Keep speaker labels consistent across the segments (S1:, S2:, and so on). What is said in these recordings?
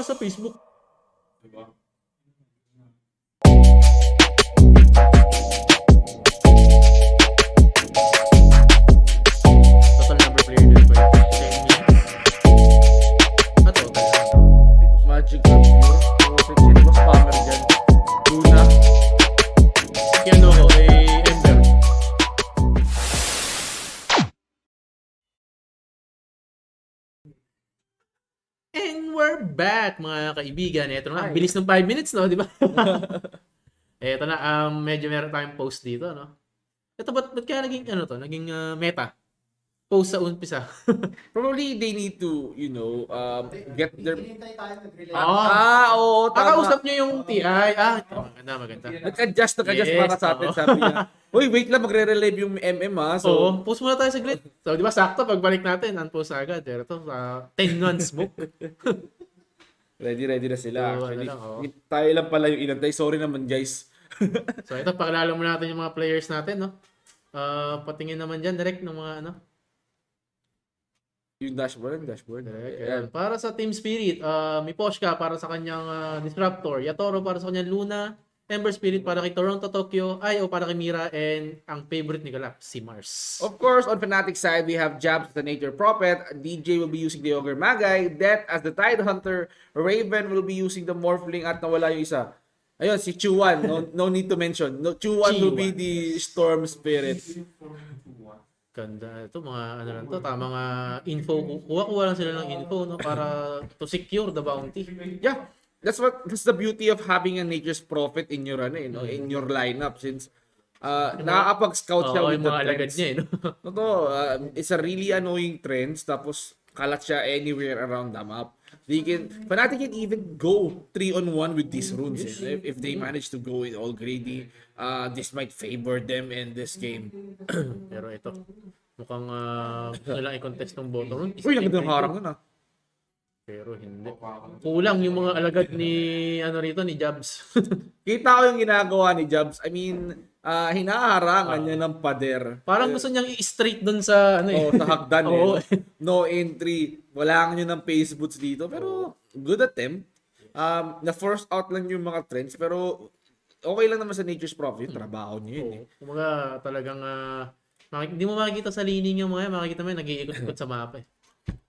S1: nga sa Facebook.
S2: Diba?
S1: Total number player din ba? Total.
S3: Magic Review. Sino ba spammer dyan? Luna.
S1: Kaya ano ko, Ember. And we're back, mga kaibigan. Ito na, ang bilis ng 5 minutes, no? Di ba? Ito na, medyo meron tayong post dito, no? Ito, ba't kaya naging, naging meta? Post sa umpisa.
S3: Probably they need to, get their...
S1: Oo.
S3: Oo, tama.
S1: Kausap niyo yung TI. Maganda.
S3: Nag-adjust
S1: Yes,
S3: para sa atin,
S1: oo.
S3: sabi niya. Uy, wait lang, magre-relive yung MM ha. So,
S1: Oo, post muna tayo saglit. So, di ba, sakto, pagbalik natin, unpost agad. Pero ito, 10 months smoke.
S3: ready na sila.
S1: So,
S3: Actually,
S1: lang, oo.
S3: tayo lang pala yung inantay. Sorry naman, guys.
S1: So, ito, pakilala muna natin yung mga players natin, no? Patingin naman dyan, direct, ng mga,
S3: Yung dashboard.
S1: Ayan. Para sa Team Spirit, Miposhka para sa kanyang Disruptor, Yatoro para sa kanyang Luna, Ember Spirit para kay Toronto, Tokyo, Ayo para kay Mira, and ang favorite ni Galap, si Mars.
S3: Of course, on FNATIC side, we have Jabs the Nature Prophet. DJ will be using the Ogre Magay. Death as the Tide Hunter. Raven will be using the Morphling at nawala yung isa. Ayun, si Chuan. No need to mention. No, Chuan will be the Storm Spirit.
S1: Ganda. Ito, mga lang to, tamang info. Kuha lang sila ng info, no? Para to secure the bounty.
S3: Yeah. That's the beauty of having a Nature's Prophet in your in your lineup, since nakakapag-scout siya with
S1: yung
S3: the
S1: mga alagad
S3: trends.
S1: niya, no?
S3: It's a really annoying trends, tapos kalat siya anywhere around the map. Fnatic can even go 3-on-1 with these runes. If they manage to go in all greedy, this might favor them in this game.
S1: Pero ito, mukhang gusto lang i-contest ng bottom run.
S3: Uy, nagandang harang nun ah.
S1: Pero hindi. Kulang yung mga alagad ni ni Jabs.
S3: Kita ko yung ginagawa ni Jobs. I mean, hinaharangan niya ng pader.
S1: Parang gusto niyang i-straight doon sa
S3: Sa hagdan
S1: Oo.
S3: No entry. Wala nyo ng pace boots dito. Pero good attempt. Na-force out lang yung mga trends. Pero okay lang naman sa Nature's Prophet. Trabaho niyo yun eh.
S1: Kumaga talagang hindi mo makikita sa lining yung mga makikita mo nag-iikot-ikot sa mapa eh.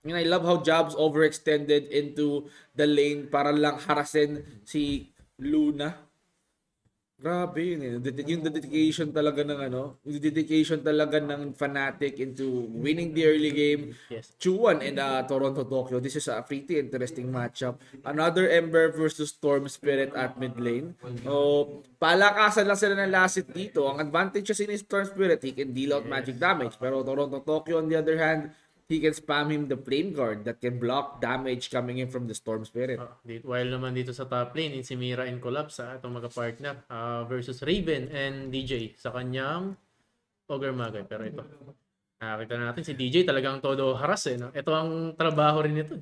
S3: And I love how Jobs overextended into the lane para lang harasin si Luna. Grabe yun eh. Yung dedication talaga ng yung dedication talaga ng Fnatic into winning the early game.
S1: Yes.
S3: Chuan and Toronto Tokyo. This is a pretty interesting matchup. Another Ember versus Storm Spirit at mid lane. So, palakasan lang sila ng last hit dito. Ang advantage kasi ni Storm Spirit, he can deal out magic damage. Pero Toronto Tokyo on the other hand, he can spam him the flame guard that can block damage coming in from the Storm Spirit.
S1: While naman dito sa top lane, si Mira and Collapse, itong magka-partner versus Raven and DJ sa kanyang Ogre Magay. Pero ito, nakita natin si DJ talagang todo haras eh. No? Ito ang trabaho rin nito.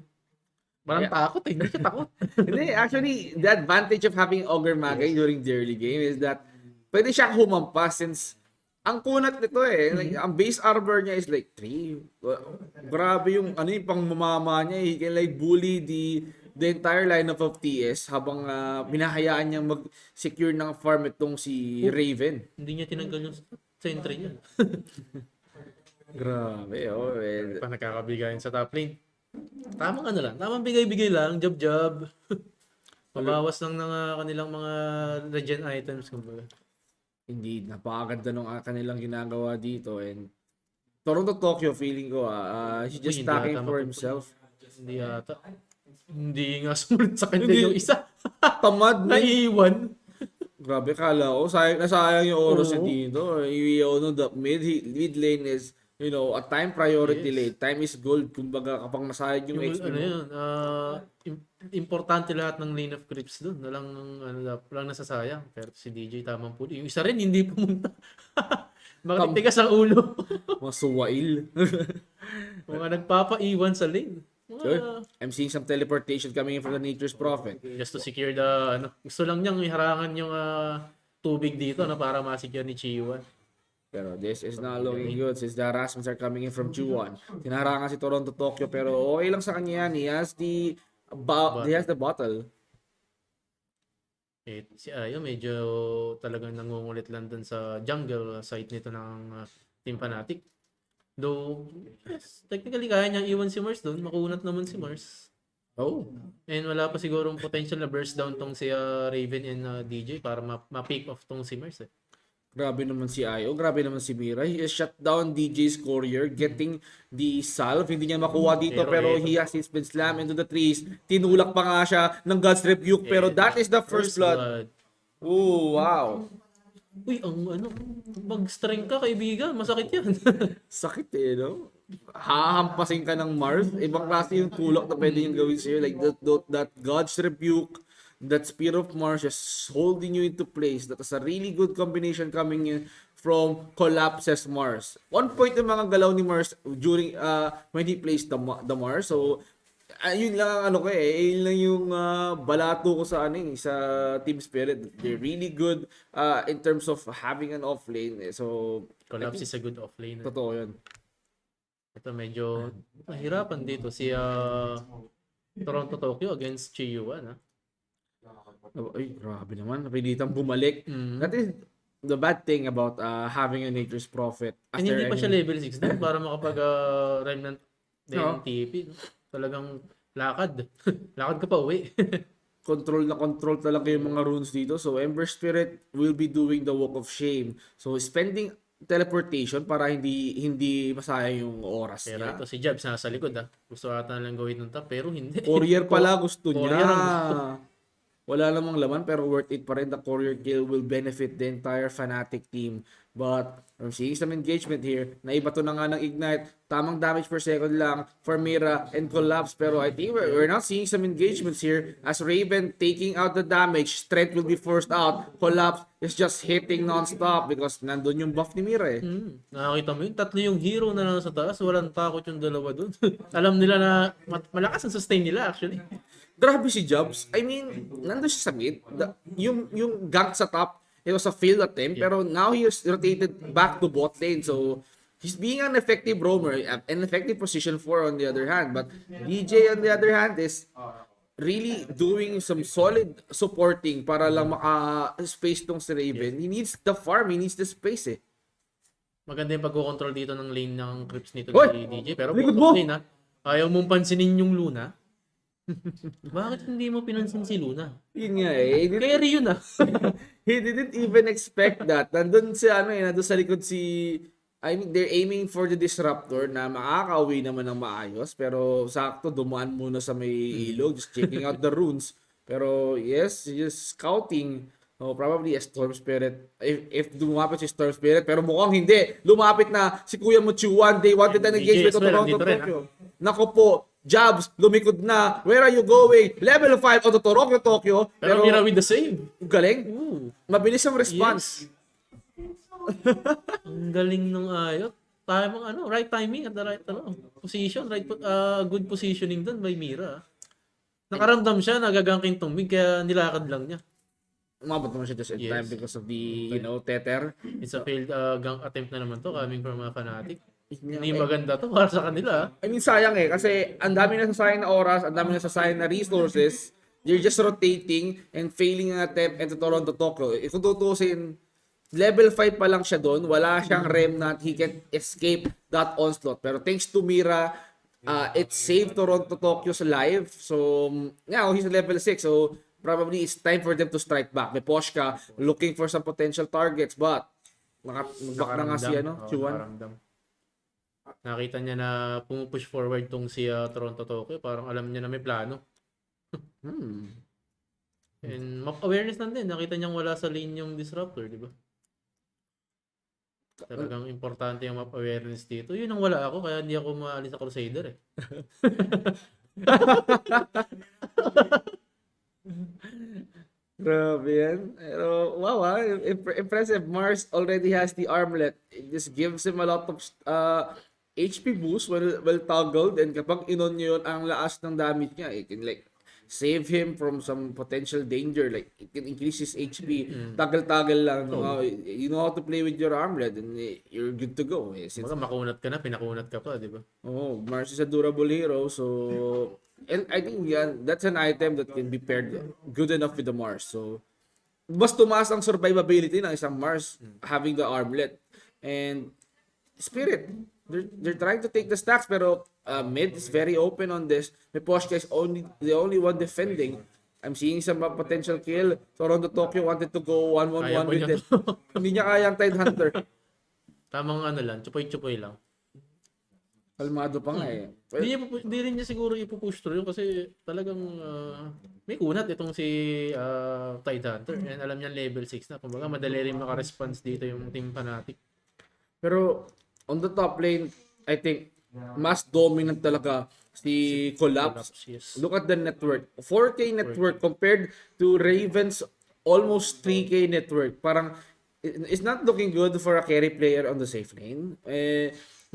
S1: Parang takot eh. Hindi siya takot.
S3: Hindi, actually, the advantage of having Ogre Magay during the early game is that pwede siya humampas since ang kunat nito eh. Like, ang base armor niya is like 3. Grabe yung yung pangmamama niya. He can like bully the entire lineup of TS habang binahayaan niyang mag-secure ng farm itong si Raven.
S1: Hindi niya tinanggal yung sentry niya.
S3: Grabe,
S1: Pa nagkakabigayan sa top lane. Tamang lang. Tamang bigay-bigay lang. Job. Pabawas lang ng kanilang mga regen items. Kumbaga.
S3: Indeed, napakaganda nung kanilang ginagawa dito, and Toronto Tokyo feeling ko he's just
S1: Hindi
S3: stacking
S1: ata
S3: for
S1: mapupunta.
S3: himself.
S1: Hindi ata. Hindi nga sumunod sa kanya
S3: Hindi.
S1: yung isa.
S3: Tamad na.
S1: Naiiwan.
S3: Grabe, kala ko nasayang yung oras
S1: Oo.
S3: dito. The mid lane is a time priority lane. Time is gold. Kumbaga kapag nasayang yung XP mo.
S1: Importante lahat ng lane of creeps doon. Walang nasasayang. Pero si DJ tamang pulo. Yung isa rin hindi pumunta. Bakit tigas ang ulo?
S3: Mga suwail.
S1: Mga nagpapaiwan sa lane.
S3: I'm seeing some teleportation coming in from the Nature's Prophet.
S1: Just to secure the gusto lang niyang iharangan yung tubig dito para ma-secure ni Chiwan.
S3: Pero this is not looking good since the harassments are coming in from Chuan. Tinaharangan si Toronto Tokyo pero okay lang sa kanya yan. He has the He has the bottle.
S1: Si Ayo medyo talagang nangungulit lang dun sa jungle site nito ng Team Fnatic. Though, yes, technically kaya niyang iwan si Mars doon. Makunat naman si Mars.
S3: Oh.
S1: And wala pa sigurong potential na burst down tong si Raven and DJ para ma-pick off tong si Mars.
S3: Grabe naman si Ayo, grabe naman si Mira. He has shut down DJ's courier, getting the salve. Hindi niya makuha dito, pero he has been slammed into the trees. Tinulak pa nga siya ng God's Rebuke, pero that is the first blood. Oh, wow.
S1: Uy, mag-strength ka, kaibigan. Masakit yan.
S3: Sakit no? Hahampasin ka ng Mars. Ibang klase yung tulak na pwede yung gawin sa'yo. Like that God's Rebuke, that Spear of Mars just holding you into place. That is a really good combination coming in from Collapses Mars. One point yung mga galaw ni Mars during when he plays the Mars. So, yun lang ang yun lang yung balato ko sa sa Team Spirit. They're really good in terms of having an off lane. So,
S1: Collapse is a good off lane.
S3: Totoo yun.
S1: Ito medyo mahirapan dito si Toronto Tokyo against Chiyuan.
S3: Ay, grabe naman. Napilitang bumalik. That is the bad thing about having a Nature's Prophet.
S1: And hindi pa siya level 6 din para makapag Remnant din TP. Talagang lakad. Lakad ka pa uwi.
S3: Control talaga yung mga runes dito. So, Ember Spirit will be doing the walk of shame. So, spending teleportation para hindi masayang yung oras
S1: pero
S3: niya.
S1: Ito si Jabs nasa likod Gusto ata lang gawin ng top pero hindi.
S3: Courier pala gusto
S1: Courier
S3: niya. Wala namang laman pero worth it pa rin. The courier kill will benefit the entire Fnatic team. But I'm seeing some engagement here. Naiba to na nga ng Ignite. Tamang damage per second lang for Mira and Collapse. Pero I think we're not seeing some engagements here. As Raven taking out the damage, Strength will be forced out. Collapse is just hitting non-stop because nandun yung buff ni Mira
S1: Nakakita mo yun? Tatlo yung hero na nasa taas. Walang takot yung dalawa dun. Alam nila na malakas ang sustain nila actually.
S3: Grabe si Jobs. I mean, nandun siya sa mid. Yung gank sa top, it was a failed attempt, pero now he has rotated back to bot lane. So, he's being an effective roamer, an effective position 4 on the other hand. But DJ on the other hand is really doing some solid supporting para lang maka-space tong si Raven. He needs the farm, he needs the space
S1: Maganda yung pag-control dito ng lane ng creeps nito
S3: Hoy!
S1: ni DJ. Pero
S3: Likod mo!
S1: lane ayaw mong pansinin yung Luna. Bakit hindi mo pinansin si Luna?
S3: Yun nga
S1: Carry yun
S3: He didn't even expect that. Nandun si nandun sa likod I mean, they're aiming for the disruptor na makakauwi naman ng maayos. Pero sakto, dumaan muna sa may ilog, just checking out the runes. Pero yes, just scouting. Probably a Storm Spirit. If lumapit si Storm Spirit, pero mukhang hindi. Lumapit na si Kuya Muchuan. They wanted an engagement to Toronto Tokyo. Nako po, Jobs, lumikod na. Where are you going? Level 5 auto Toronto Tokyo.
S1: Pero Mira with the save.
S3: Galing. Mabilis ang response.
S1: Ang galing nung Ayot. Right timing at the right position, good positioning doon by Mira. Nakaramdam siya, nagaganking tong mid, kaya nilakad lang niya.
S3: Umabot naman siya just in time because of the, tether.
S1: It's a failed gank attempt na naman to coming from a Fnatic. Hindi maganda to para sa kanila.
S3: I mean, sayang kasi ang dami na sasayang na oras, ang dami na sasayang na resources. They're just rotating and failing an attempt into Toronto Tokyo. Kung tutusin, level 5 pa lang siya doon. Wala siyang remnant. He can escape that onslaught. Pero thanks to Mira, it saved Toronto Tokyo's life. So, now he's level 6. So, probably it's time for them to strike back. May Poshka looking for some potential targets. But, back na nga si Chuan.
S1: Nakita niya na pumupush forward tong si Toronto Tokyo. Parang alam niya na may plano. And map awareness lang din. Nakita niyang wala sa lane yung disruptor, di ba? Talagang importante yung map awareness dito. Yun ang wala ako, kaya hindi ako maalis sa Crusader
S3: Grabe yan. Pero, wow impressive. Mars already has the armlet. It just gives him a lot of HP boost well toggled, and kapag inon nyo yun ang laas ng damage niya, it can save him from some potential danger. Like, it can increase his HP. Tagal-tagal lang. You know how to play with your armlet and you're good to go.
S1: Makunat ka na, pinakunat ka pa, di ba?
S3: Mars is a durable hero. So, And I think that's an item that can be paired good enough with the Mars. So, mas tumaas ang survivability ng isang Mars having the armlet. And Spirit, they're trying to take the stacks, pero mid is very open on this. May Poshka is the only one defending. I'm seeing some potential kill. Toronto Tokyo wanted to go 1-1-1
S1: Kaya ba
S3: with
S1: niya
S3: it.
S1: to?
S3: Hindi niya kaya ang Tide Hunter.
S1: Tamang ano lang, chupoy-chupoy lang.
S3: Kalmado pa nga eh.
S1: Di rin niya siguro ipupush through kasi talagang may kunat itong si Tide Hunter. And alam niya level 6 na. Kumbaga madali rin maka-response dito yung Team Fnatic.
S3: Pero on the top lane, I think mas dominant talaga si Collapse.
S1: Yes.
S3: Look at the network. 4K network compared to Raven's almost 3K network. Parang it's not looking good for a carry player on the safe lane.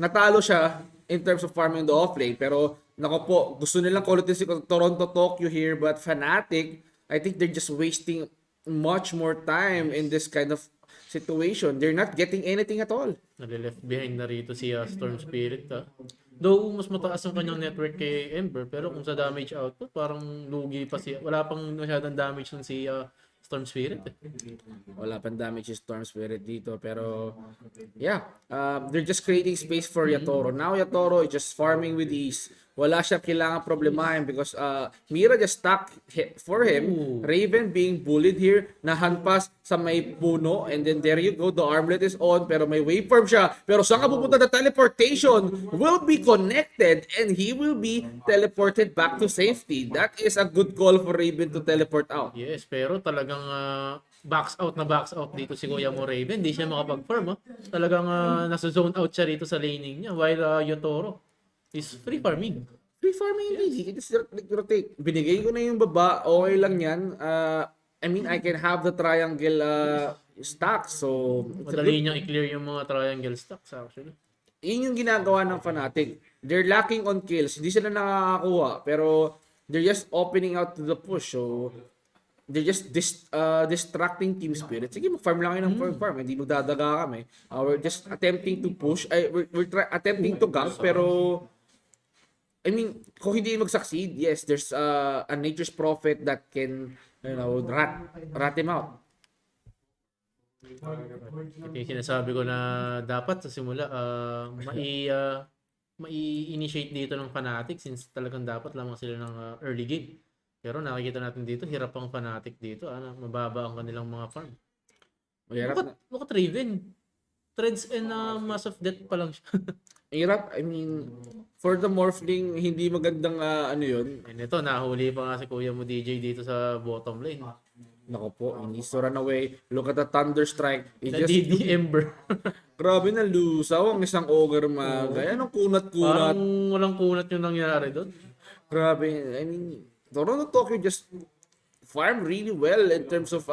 S3: Natalo siya in terms of farming the off lane. Pero nako po, gusto nilang quality si Toronto Tokyo here, but Fnatic, I think they're just wasting much more time in this kind of situation. They're not getting anything at all.
S1: Nalileft behind na rito si Storm Spirit. Though mas mataas ang kanyang network kay Ember, pero kung sa damage output, parang lugi pa siya. Wala pang masyadong damage nun si Storm Spirit.
S3: Wala pang damage si Storm Spirit dito. Pero, yeah. They're just creating space for Yatoro. Now Yatoro is just farming with ease. Wala siya kailangan problemahin because Mira just stuck for him.
S1: Ooh.
S3: Raven being bullied here. Nahanpas sa may puno. And then there you go. The armlet is on. Pero may waveform siya. Pero saan ka pupunta? The teleportation will be connected. And he will be teleported back to safety. That is a good call for Raven to teleport out.
S1: Yes, pero talagang box out dito si Kuya mo Raven. Hindi siya makapag-farm. Talagang nasa zone out siya rito sa laning niya while Yotoro is free farming.
S3: Free farming indeed. He can just rotate. Binigay ko na yung baba. Okay lang yan. I mean, I can have the triangle stack. So,
S1: Madali niyang i-clear yung mga triangle stacks actually.
S3: yun yung ginagawa ng Fnatic. They're lacking on kills. Hindi sila nakakakuha. Pero, they're just opening out to the push. So, they're just distracting Team Spirit. Sige, mag-farm lang kayo ng farm. Hindi magdadaga kami. We're just attempting to push. We're attempting to gank. Pero, I mean, kung hindi mag-succeed, yes, there's a nature's prophet that can, rat him out.
S1: Ito yung sinasabi ko na dapat sa simula mai-initiate dito ng Fnatic since talagang dapat lamang sila ng early game. Pero nakikita natin dito, hirap ang Fnatic dito. Mababa ang kanilang mga farm. Look at Raven. Threads and massive death pa lang siya.
S3: Hirap, I mean, for the Morphling, hindi magandang yun.
S1: And ito, nahuli pa nga si Kuya mo DJ dito sa bottom lane.
S3: Nako po, he needs to run away. Look at the Thunder Strike.
S1: Na DD Ember.
S3: Grabe na lusaw ang isang ogre magay. Anong kunat-kunat?
S1: Parang walang kunat yung nangyari doon.
S3: Grabe. I mean, Toronto Tokyo just farm really well in terms of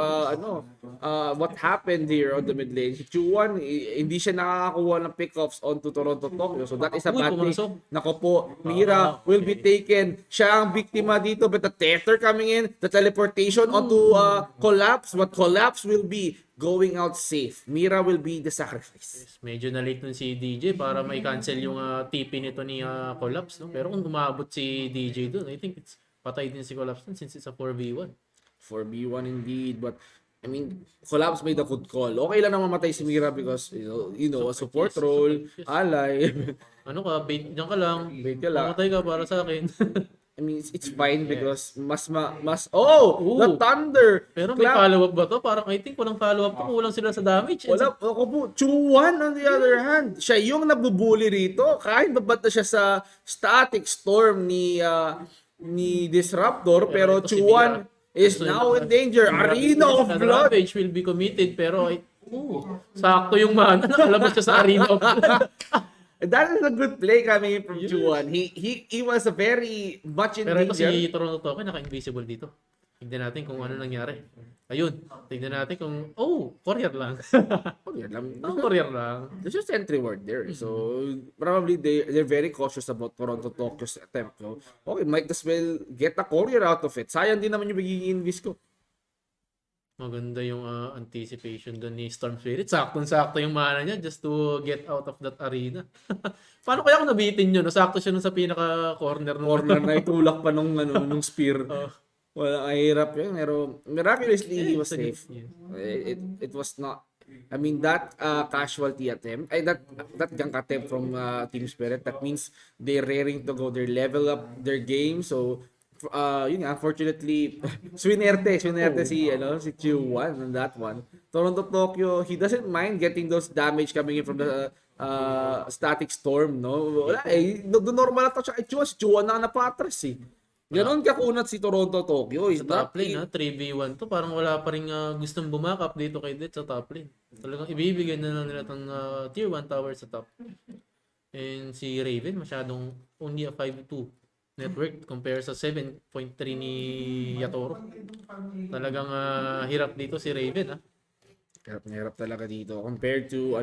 S3: what happened here on the mid lane. Si Chuan, hindi siya nakakakuha ng pickoffs onto Toronto Tokyo. So that is a bad thing. Nako po, Mira will be taken. Siya ang biktima dito, but the Tether coming in, the teleportation onto Collapse. What Collapse will be going out safe. Mira will be the sacrifice.
S1: Yes, medyo na late nun si DJ para may cancel yung TP nito ni Collapse. No? Pero kung umabot si DJ doon, I think it's patay din si Collapse dun since it's a 4v1.
S3: 4v1 indeed, but I mean, Collapse made a good call. Okay lang na mamatay si Mira because, a support role, ally.
S1: Ano ka, bait dyan ka lang.
S3: Bait ka lang.
S1: Mamatay ka para sa akin.
S3: I mean, it's fine because the Thunder!
S1: Pero may follow-up ba to? Parang I think walang follow-up to. Kulang sila sa damage.
S3: Wala, ako po. Chuan on the other hand. Siya yung nabubuli rito. Kahit babat na siya sa static storm ni Disruptor, pero
S1: ito si
S3: Chuan
S1: Mira
S3: is now in danger. Arena of Blood.
S1: Ravage will be committed pero sakto yung mana. Nakalabas siya sa Arena of Blood.
S3: That is a good play coming in from Chuan. He was a very much in
S1: Pero ito
S3: danger.
S1: si Toronto Tokyo naka-invisible dito. Tignan natin kung ano nangyari. Ayun. Tignan natin kung courier lang. Courier lang.
S3: There's just entry word there. So, probably they're very cautious about Toronto Tokyo's attempt. So, okay, might as well get a courier out of it. Sayang din naman yung magiging invis ko.
S1: Maganda yung anticipation doon ni Storm Spirit. Saktong-sakto yung mana niya just to get out of that arena. Paano kaya kung nabitin yun? Nasakto siya nun sa pinaka-corner nung
S3: Corner na itulak pa nung spear.
S1: Oh,
S3: Wala, ang hirap yun. Pero miraculously, he was
S1: it's a good.
S3: safe.
S1: Yeah.
S3: It was not, I mean, that casualty attempt, that gank attempt from Team Spirit, that means they're raring to go. They level up their game. So, yun nga, unfortunately, swinerte si Chiu1 on that one. Toronto Tokyo, he doesn't mind getting those damage coming in from the static storm, no? Wala eh, normal na to siya. Si Chiu1 na napatras eh. Ganon kakunat si Toronto Tokyo. Is
S1: Sa
S3: not
S1: top lane, 3v1 to. Parang wala pa rin gustong bumakap dito kay Det sa top lane. Talagang ibibigay na lang nila itong tier 1 tower sa top. And si Raven, masyadong only a 5-2 network compare sa 7.3 ni Yatoro. Talagang hirap dito si Raven.
S3: Hirap talaga dito compared to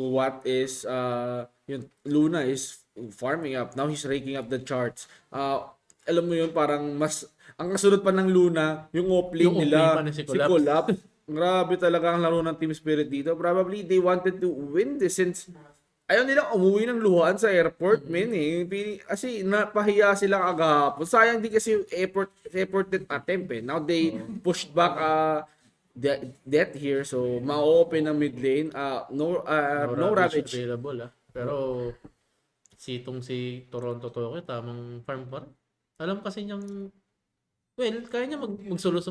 S3: what is yun, Luna is farming up. Now he's raking up the charts. Alam mo yun, parang mas ang kasunod pa ng Luna, yung off-lane
S1: Yung
S3: nila,
S1: off-lane pa na si
S3: si
S1: Collapse.
S3: Collapse. Grabe talaga ang laro ng Team Spirit dito. Probably they wanted to win this since ayaw nilang umuwi ng luhaan sa airport, men eh. Kasi napahiya sila kagahapon. Sayang din kasi efforted attempt eh. Now they pushed back death here. So, ma-open ang mid lane. No Ravage.
S1: Available Pero si Toronto Tokyo, tamang farm pa rin. Alam kasi niyang, well, kaya niya mag-solo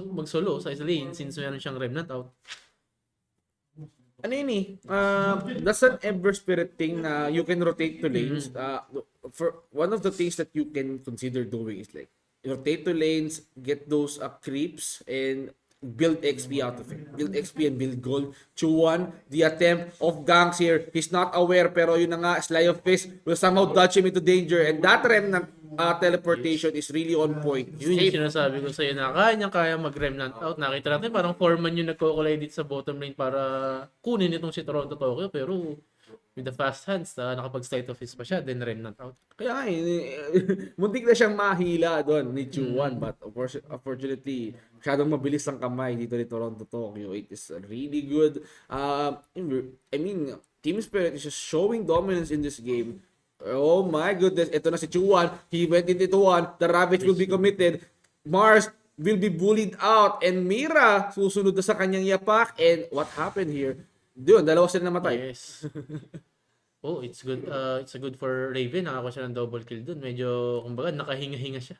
S1: sa lane since meron siyang remnant out.
S3: Ano yun eh? That's an Ember Spirit thing na you can rotate to lanes. For one of the things that you can consider doing is like rotate to lanes, get those creeps, and build XP out of it. Build XP and build gold. Chuan, the attempt of ganks here. He's not aware pero yun na nga, Sly of Fist will somehow dodge him into danger. And that remnant teleportation is really on point.
S1: Yun yung sinasabi ko sa'yo na kaya mag-remnant out. Nakita natin parang 4-man yung nagko-collide dito sa bottom lane para kunin itong si Toronto Tokyo. Pero with the fast hands, nakapag-sleight of fist pa siya, then remnant out.
S3: Kaya nga muntik na siyang mahila doon ni Chuan. But of course, unfortunately, masyadong mabilis ang kamay dito ni Toronto Tokyo. It is really good. I mean, Team Spirit is just showing dominance in this game. Oh my goodness, ito na si Chuan. He went into one. The Ravage will be committed. Mars will be bullied out. And Mira, susunod na sa kanyang yapak. And what happened here? Doon, dalawa sila namatay.
S1: Yes. Oh, it's good. It's a good for Raven. Nakakuha siya ng double kill dun. Medyo, kumbaga, nakahinga-hinga siya.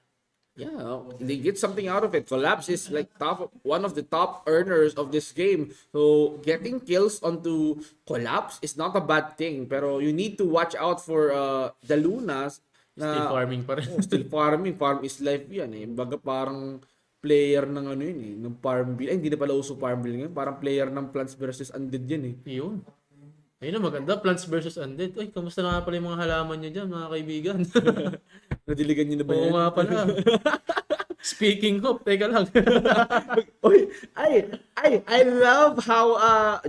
S3: Yeah, they get something out of it. Collapse is like one of the top earners of this game. So getting kills onto Collapse is not a bad thing. Pero you need to watch out for the Lunas.
S1: Still farming pa rin.
S3: Still farming. Farm is life yan eh. Baga parang player ng ano yun eh. Ng Farmville. Ay, hindi na pala uso Farmville ngayon. Parang player ng Plants vs. Undead yan eh.
S1: Yun. Ayun na, maganda. Plants versus Undead. Uy, kamusta na nga pala yung mga halaman nyo dyan, mga kaibigan?
S3: Nadiligan nyo na ba yan?
S1: Oo nga pala. Speaking of, teka lang.
S3: Oy, I love how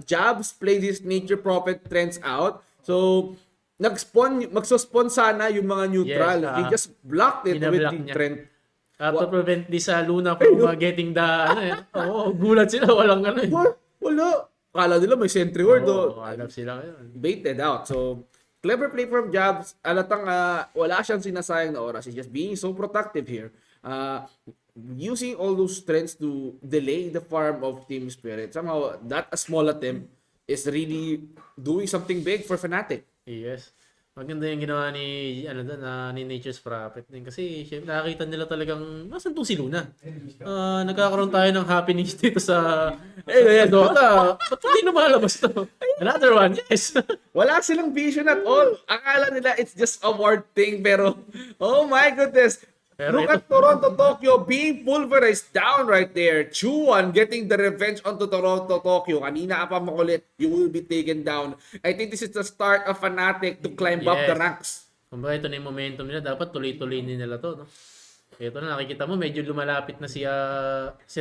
S3: Jabs play this Nature Prophet trends out. So, magsuspawn sana yung mga neutral.
S1: Yes,
S3: He just blocked it with
S1: binablock
S3: the
S1: niya.
S3: trend.
S1: To prevent this Luna from getting the, gulat sila, walang ano eh.
S3: Wala. Kala nila may sentry ward.
S1: Alam sila ngayon.
S3: Baited out. So, clever play from Jabs. Alatang wala siyang sinasayang na oras. He's just being so productive here. Using all those trends to delay the farm of Team Spirit. Somehow, that a small attempt is really doing something big for FNATIC.
S1: Yes. Maganda yung ginawa ni ni Nature's Prophet din kasi syempre nakakita nila talagang nasan tong si Luna. Nagkakaroon tayo ng happenings dito sa Dota. Ba't hindi lumalabas to? Another one, yes.
S3: Wala silang vision at all. Akala nila it's just a word thing pero oh my goodness.
S1: Pero
S3: Look at Toronto Tokyo being pulverized down right there. Chuan getting the revenge onto Toronto Tokyo. Kanina ka pa makulit, you will be taken down. I think this is the start of FNATIC to climb up the ranks.
S1: Kumbaga ito na yung momentum nila. Dapat tuloy-tuloy nila to. No? Ito na, nakikita mo, medyo lumalapit na si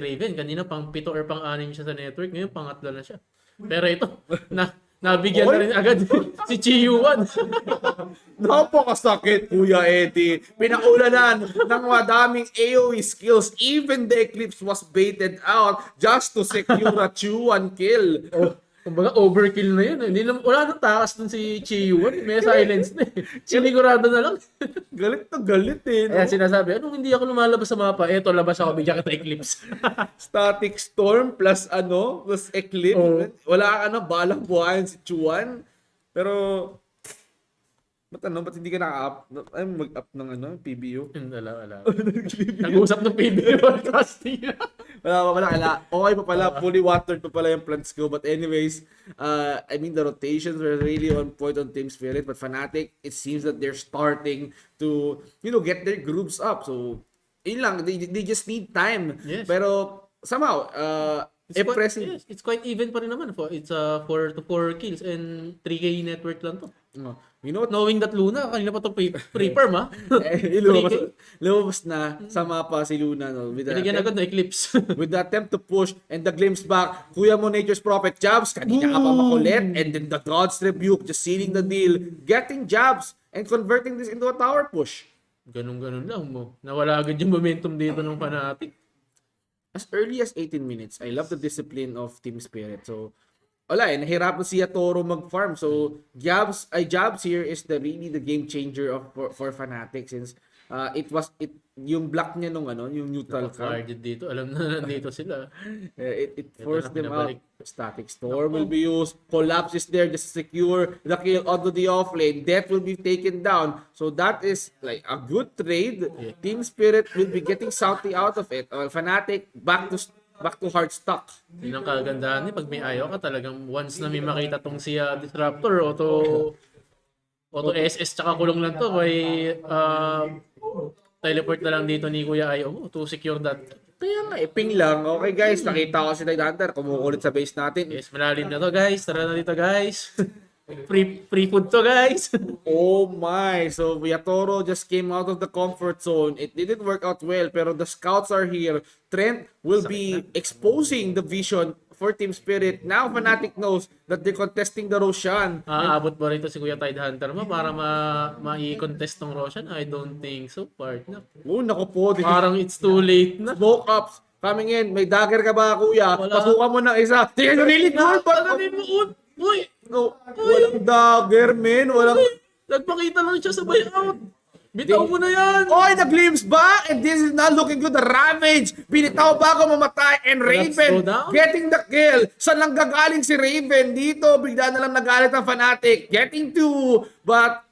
S1: Raven. Kanina pang 7 or pang 6 siya sa network. Ngayon, pang 3 na siya. Pero ito, Nabigyan na rin agad si Chiyuan.
S3: Napakasakit, Kuya Eddie. Pinaulanan ng madaming AoE skills. Even the Eclipse was baited out just to secure a 2-1 kill.
S1: Kumbaga overkill na yun. Hindi na, wala nang takas dun si Chiyuan. May silence na eh. Sinigurado na lang.
S3: Galit na galit eh. No?
S1: Kaya sinasabi, anong hindi ako lumalabas sa mapa? Eto, labas ako, bigyan kita Eclipse.
S3: Static Storm plus plus Eclipse. Wala ka na balang buhayin si Chuan. Pero ba't hindi ka naka-up? Ay, mag-up ng PBU?
S1: Wala. Nag-usap ng PBU casting.
S3: Wala. Okay pa pala. Fully watered pa pala yung plants ko. But anyways, I mean, the rotations were really on point on Team Spirit. But FNATIC, it seems that they're starting to, get their groups up. So, yun lang. They just need time.
S1: Yes.
S3: Pero, somehow, impressive.
S1: It's quite even pa rin naman. It's 4 to 4 kills and 3K network lang to.
S3: You know what?
S1: Knowing that Luna, kanina pa itong pre-perm ha?
S3: Lumabas na sa mapa si Luna. No?
S1: Binigyan agad na Eclipse.
S3: With the attempt to push and the glimpse back, Kuya mo Nature's Prophet jabs, kanina ka pa makulit, and then the God's Rebuke just sealing the deal, getting jabs, and converting this into a tower push.
S1: Ganun-ganun lang mo. Nawala agad yung momentum dito ng FNATIC.
S3: As early as 18 minutes, I love the discipline of Team Spirit. So, nahirapan si Toro mag-farm. So, jabs here is really the game changer for FNATIC since yung block niya yung neutral card.
S1: Dito, alam na nandito sila.
S3: It forced them out. Static Storm will be used. Collapse is there just to secure the kill onto the offlane. Death will be taken down. So that is like a good trade. Yeah. Team Spirit will be getting salty out of it. FNATIC back to hard stock.
S1: Yun ang kagandahan pag may ayaw ka talagang once na may makita tong si Disruptor, auto SS tsaka kulong lang to may teleport na lang dito ni Kuya Ayo to secure that.
S3: Kaya nga, ping lang. Okay guys, nakita ko si Tide Hunter. Kumukulit sa base natin.
S1: Yes, malalim na to guys. Tara na dito guys. Free food to guys.
S3: Oh my. So Yatoro just came out of the comfort zone. It didn't work out well, pero the scouts are here. Trent will be exposing the vision for Team Spirit. Now FNATIC knows that they're contesting the Roshan.
S1: Aabot ba rito si Kuya Tide Hunter mo para ma-i-contest tong Roshan? I don't think so, partner.
S3: Oh, naku po.
S1: Parang it's too late na.
S3: Smoke ups coming in. May dagger ka ba, Kuya?
S1: Wala.
S3: Pasukan mo ng isa. Tingnan really good.
S1: Uy!
S3: No, walang dagger, men. Walang...
S1: Nagpakita lang siya sa buyout. Bitaw mo na yan.
S3: Oy, nag-glimpse back and this is not looking good. The Ravage. Binitaw bago mamatay and Raven getting the kill. Saan lang gagaling si Raven? Dito, bigla na lang nagalit ang FNATIC. Getting two. But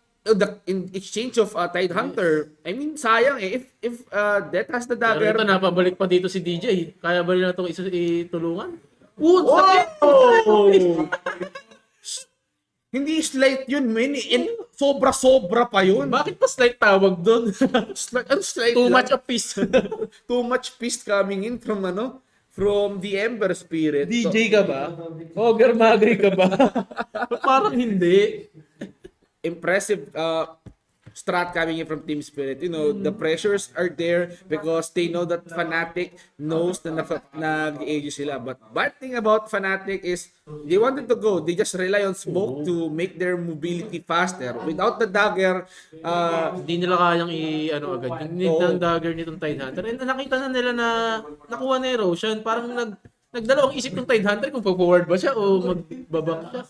S3: in exchange of Tide Hunter, I mean, sayang eh. If Death has the dagger.
S1: Pero ito, napabalik pa dito si DJ. Kaya ba nila itong itulungan?
S3: Hindi slight yun, man. Sobra-sobra pa yun.
S1: Bakit pa slight tawag doon?
S3: Slight
S1: Too
S3: lang.
S1: much of peace.
S3: Too much peace coming in from the Ember Spirit.
S1: DJ ka ba? Ogre Magri ka ba? Parang hindi.
S3: Impressive strat coming in from Team Spirit. You know, the pressures are there because they know that FNATIC knows na nag-age sila. But bad thing about FNATIC is they wanted to go. They just rely on smoke to make their mobility faster. Without the dagger,
S1: hindi nila kayang agad. Need ng dagger nitong Tide Hunter. And nakita na nila na nakuha na yung Roshan. Parang nagdalawang isip ng Tide Hunter kung forward ba siya o magbabak siya.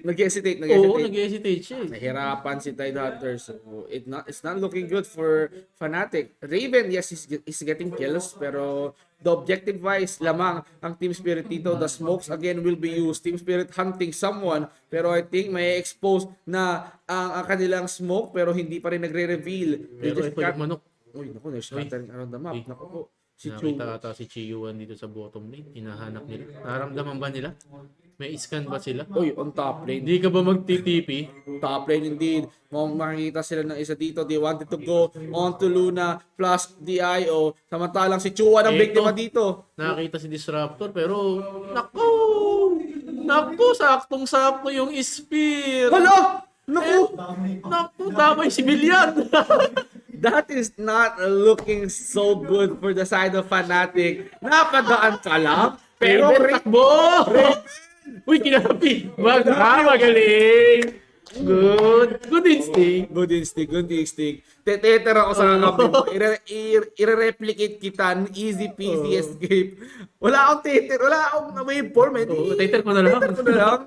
S3: Nag-hesitate.
S1: Oo, nag-hesitate siya.
S3: Nahirapan si Tide Hunter. So, it's not looking good for FNATIC. Raven, yes, is getting kills. Pero the objective-wise, lamang ang Team Spirit dito. The smokes again will be used. Team Spirit hunting someone. Pero I think may expose na ang kanilang smoke pero hindi pa rin nagre-reveal.
S1: Pero ito yung manok.
S3: Uy, naku, they're scattering around the map. Naku po.
S1: Nakita ata si Chiyuan dito sa bottom lane. Hinahanap nila. Naramdaman ba nila? May scan ba sila?
S3: Uy, on top lane.
S1: Hindi ka ba mag-TTP?
S3: Top lane indeed. Makikita sila ng isa dito. They wanted to go on to Luna plus DIO. Samantalang si Chua ang biktima dito.
S1: Nakita si Disruptor pero Naku, saktong-sakto yung spear.
S3: Hala! Naku!
S1: Naku, damay si Bilyan.
S3: That is not looking so good for the side of FNATIC. Napadaan ka lang. Pero
S1: takbo! Uy, kinapi! Magaling! Good instinct.
S3: Good instinct. Teteter ako sa kakampi mo. I-replicate kita. Easy peasy escape. Wala akong teter. Wala akong waveform.
S1: Tater ko na lang.
S3: Teter ko na lang.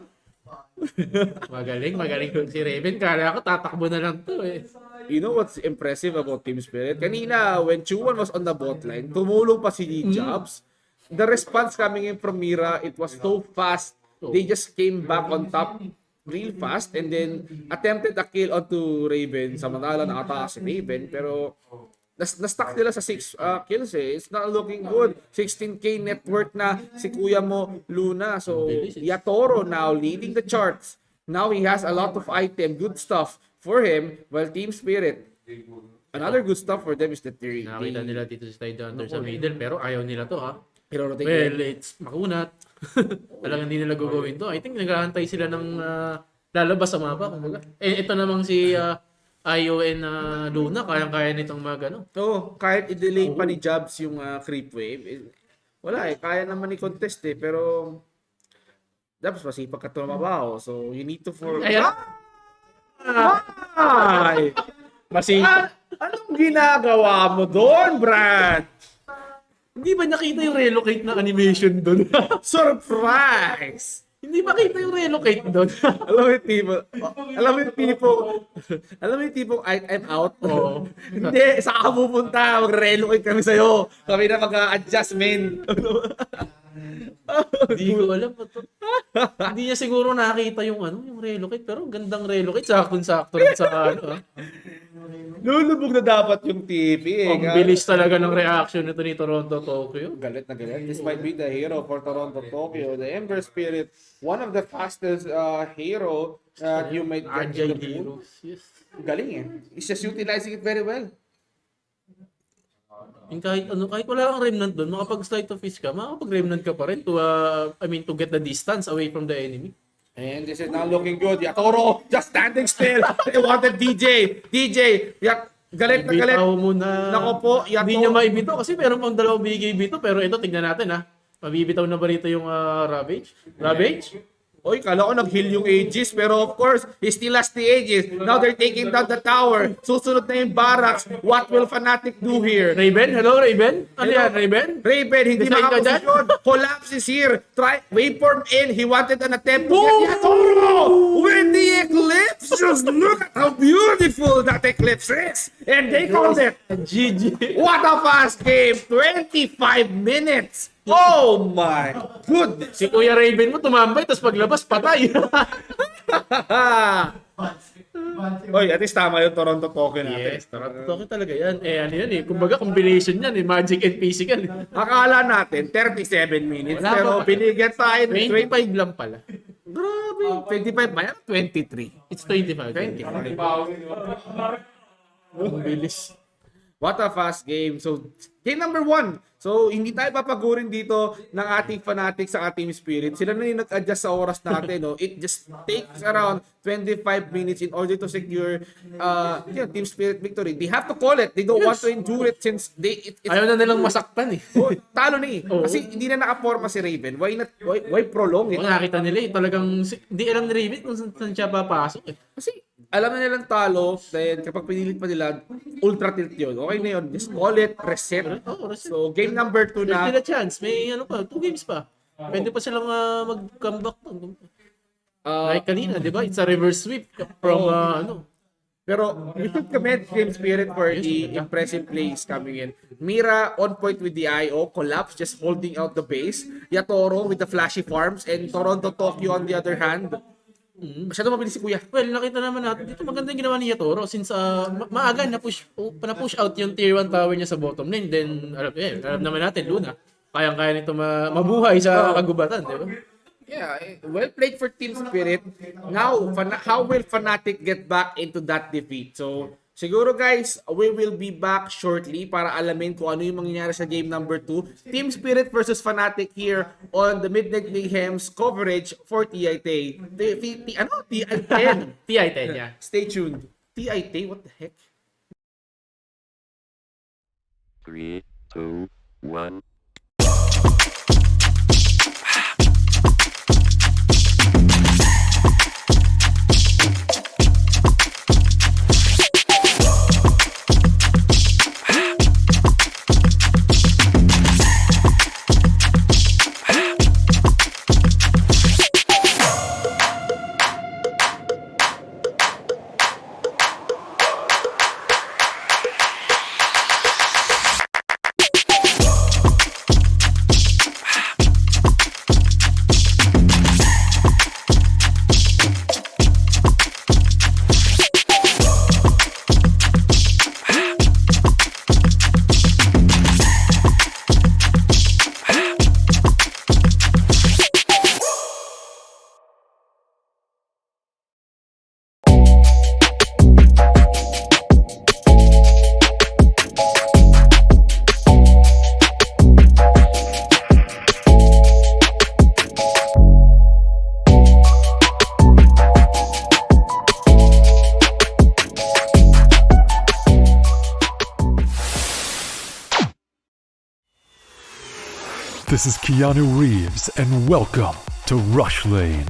S1: Magaling ko si Raven. Kala ako tatakbo na lang to eh.
S3: You know what's impressive about Team Spirit? Kanina, when Chuan was on the bot line, tumulong pa si Jobs. The response coming in from Mira, it was so fast. They just came back on top real fast and then attempted a kill onto Raven. Samantala nakataas si Raven, pero na-stuck nila sa 6 kills eh. It's not looking good. 16k net worth na si kuya mo, Luna. So, Yatoro now leading the charts. Now he has a lot of item, good stuff for him, while Team Spirit, another good stuff for them is that
S1: nakita nila dito si Tide Hunter sa middle, pero ayaw nila to ha.
S3: Pero
S1: Well, it's makunat. Talagang hindi nila gagawin to. I think nag-aantay sila ng lalabas sa mapa. Kumbaga. Ito namang si Ayo and Luna, kayang-kaya nitong ano.
S3: So, kahit i-delay pa ni Jobs yung creep wave, wala eh. Kaya naman i-contest eh. Pero, Jobs, masipag ka tumabaho. So, you need to
S1: Ayan.
S3: Ay!
S1: Masipag.
S3: Anong ginagawa mo doon, Brad?
S1: Hindi ba nakita yung relocate na animation doon?
S3: Surprise!
S1: Hindi ba kita yung relocate doon?
S3: Alam mo yung tipong I'm out.
S1: Oo.
S3: Hindi, saan ka pupunta? Mag-relocate kami sa'yo. Kami na mag-adjustment.
S1: Hindi ko alam pa to. Hindi niya siguro nakita yung relocate, pero gandang relocate, sakto-sakto rin sa
S3: Lulubog na dapat yung TV eh.
S1: Ang bilis talaga ng reaction nito ni Toronto Tokyo.
S3: Galit na galit. This might be the hero for Toronto Tokyo. The Ember Spirit, one of the fastest hero that you might get in
S1: Agile
S3: the pool.
S1: heroes. Yes.
S3: Galing eh. He's just utilizing it very well.
S1: And kahit wala kang remnant doon, makapag-slide to fish ka, makapag-remnant ka pa rin to get the distance away from the enemy.
S3: And this is not looking good. Yatoro just standing still. They wanted DJ. Galit na galit.
S1: Ibitaw mo na.
S3: Nako po, Yatoro.
S1: Hindi niya maibitaw kasi meron pang dalawang BKB to, pero ito tignan natin ha. Mabibitaw na ba rito yung Ravage? Ravage?
S3: Oy, kala ko nag-heal yung Aegis, pero of course, he still has the Aegis. Now they're taking down the tower. Susunod na yung barracks. What will Fnatic do here?
S1: Raven? Hello, Raven? Ano yan, Raven?
S3: Raven, hindi
S1: Design ka dyan?
S3: makaposisyon. Collapse is here. Waveform in. He wanted an attempt to get Yatoro with the Eclipse. Just look at how beautiful that Eclipse is. And they called it.
S1: GG.
S3: What a fast game. 25 minutes. Oh my goodness.
S1: Si Kuya Raven mo tumambay, tapos paglabas, patay.
S3: Oy, at least tama yung Toronto Tokyo natin.
S1: Yes, Toronto talaga yan. Ano yan eh. Kumbaga combination yan eh. Magic and physical.
S3: Akala natin 37 minutes,
S1: Wala
S3: pero
S1: pa.
S3: binigyan tayo ng
S1: 25 lang pala.
S3: Grabe. 25 ba yan? 23.
S1: It's 25.
S3: 25.
S1: Ang bilis.
S3: What a fast game. So, game number 1. So, hindi tayo papagurin dito ng ating Fnatic sa Team Spirit. Sila na yung nag-adjust sa oras natin. No? It just takes around 25 minutes in order to secure Team Spirit victory. They have to call it. They don't want to endure it since
S1: Ayaw na nilang masaktan eh.
S3: Talo na eh.
S1: Oo.
S3: Kasi hindi na nakaporma si Raven. Why prolong it?
S1: Kung nakita nila eh, talagang hindi alam ni Raven kung saan siya papasok eh.
S3: Kasi alam na nilang talo, then kapag pinilit pa nila, ultra tilt yun. Okay na yun. Just call it, reset.
S1: Reset.
S3: So, game number 2
S1: There's
S3: na.
S1: still a chance. May 2 games pa. Pwede pa silang mag-comeback. Like kanina, di ba? It's a reverse sweep from
S3: Pero we should commend Team Spirit for the impressive plays coming in. Mira on point with the IO, Collapse just holding out the base. Yatoro with the flashy farms, and Toronto Tokyo on the other hand. Masyado mabilis si Kuya.
S1: Well, nakita naman natin dito maganda yung ginawa ni Yatoro since maaga na-push out yung tier 1 tower niya sa bottom lane. Then, alam naman natin, Luna, kayang-kaya nito mabuhay sa kagubatan, di ba?
S3: Yeah, well played for Team Spirit. Now, how will Fnatic get back into that defeat? So, siguro guys, we will be back shortly para alamin kung ano yung mangyayari sa game number 2. Team Spirit versus Fnatic here on the Midnight Mayhem's coverage for TI10. TI10.
S1: TI-10, yeah.
S3: Stay tuned. TI10, what the heck?
S2: 3, 2, 1.
S4: This is Keanu Reeves, and welcome to Rush Lane.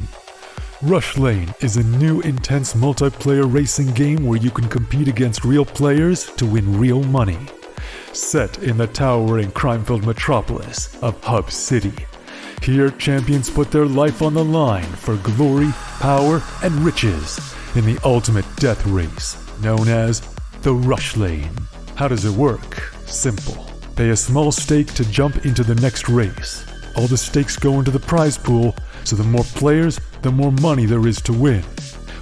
S4: Rush Lane is a new intense multiplayer racing game where you can compete against real players to win real money. Set in the towering crime-filled metropolis of Hub City. Here, champions put their life on the line for glory, power, and riches in the ultimate death race, known as the Rush Lane. How does it work? Simple. Pay a small stake to jump into the next race. All the stakes go into the prize pool, so the more players, the more money there is to win.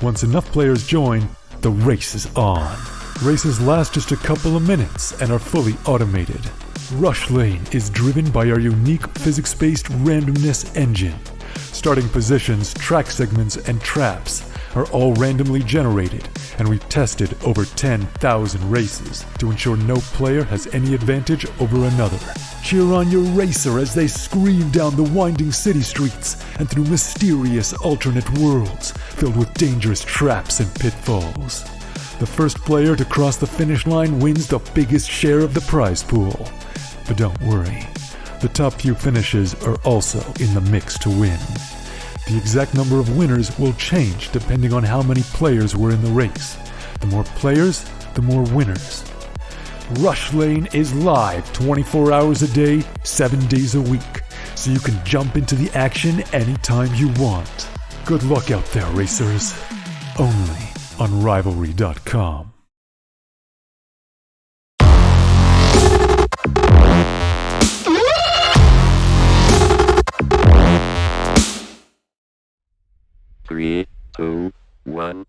S4: Once enough players join, the race is on. Races last just a couple of minutes and are fully automated. Rush Lane is driven by our unique physics-based randomness engine. Starting positions, track segments, and traps are all randomly generated, and we've tested over 10,000 races to ensure no player has any advantage over another. Cheer on your racer as they scream down the winding city streets and through mysterious alternate worlds filled with dangerous traps and pitfalls. The first player to cross the finish line wins the biggest share of the prize pool. But don't worry, the top few finishes are also in the mix to win. The exact number of winners will change depending on how many players were in the race. The more players, the more winners. Rush Lane is live 24 hours a day, 7 days a week, so you can jump into the action anytime you want. Good luck out there, racers. Only on Rivalry.com.
S2: Three, two, one.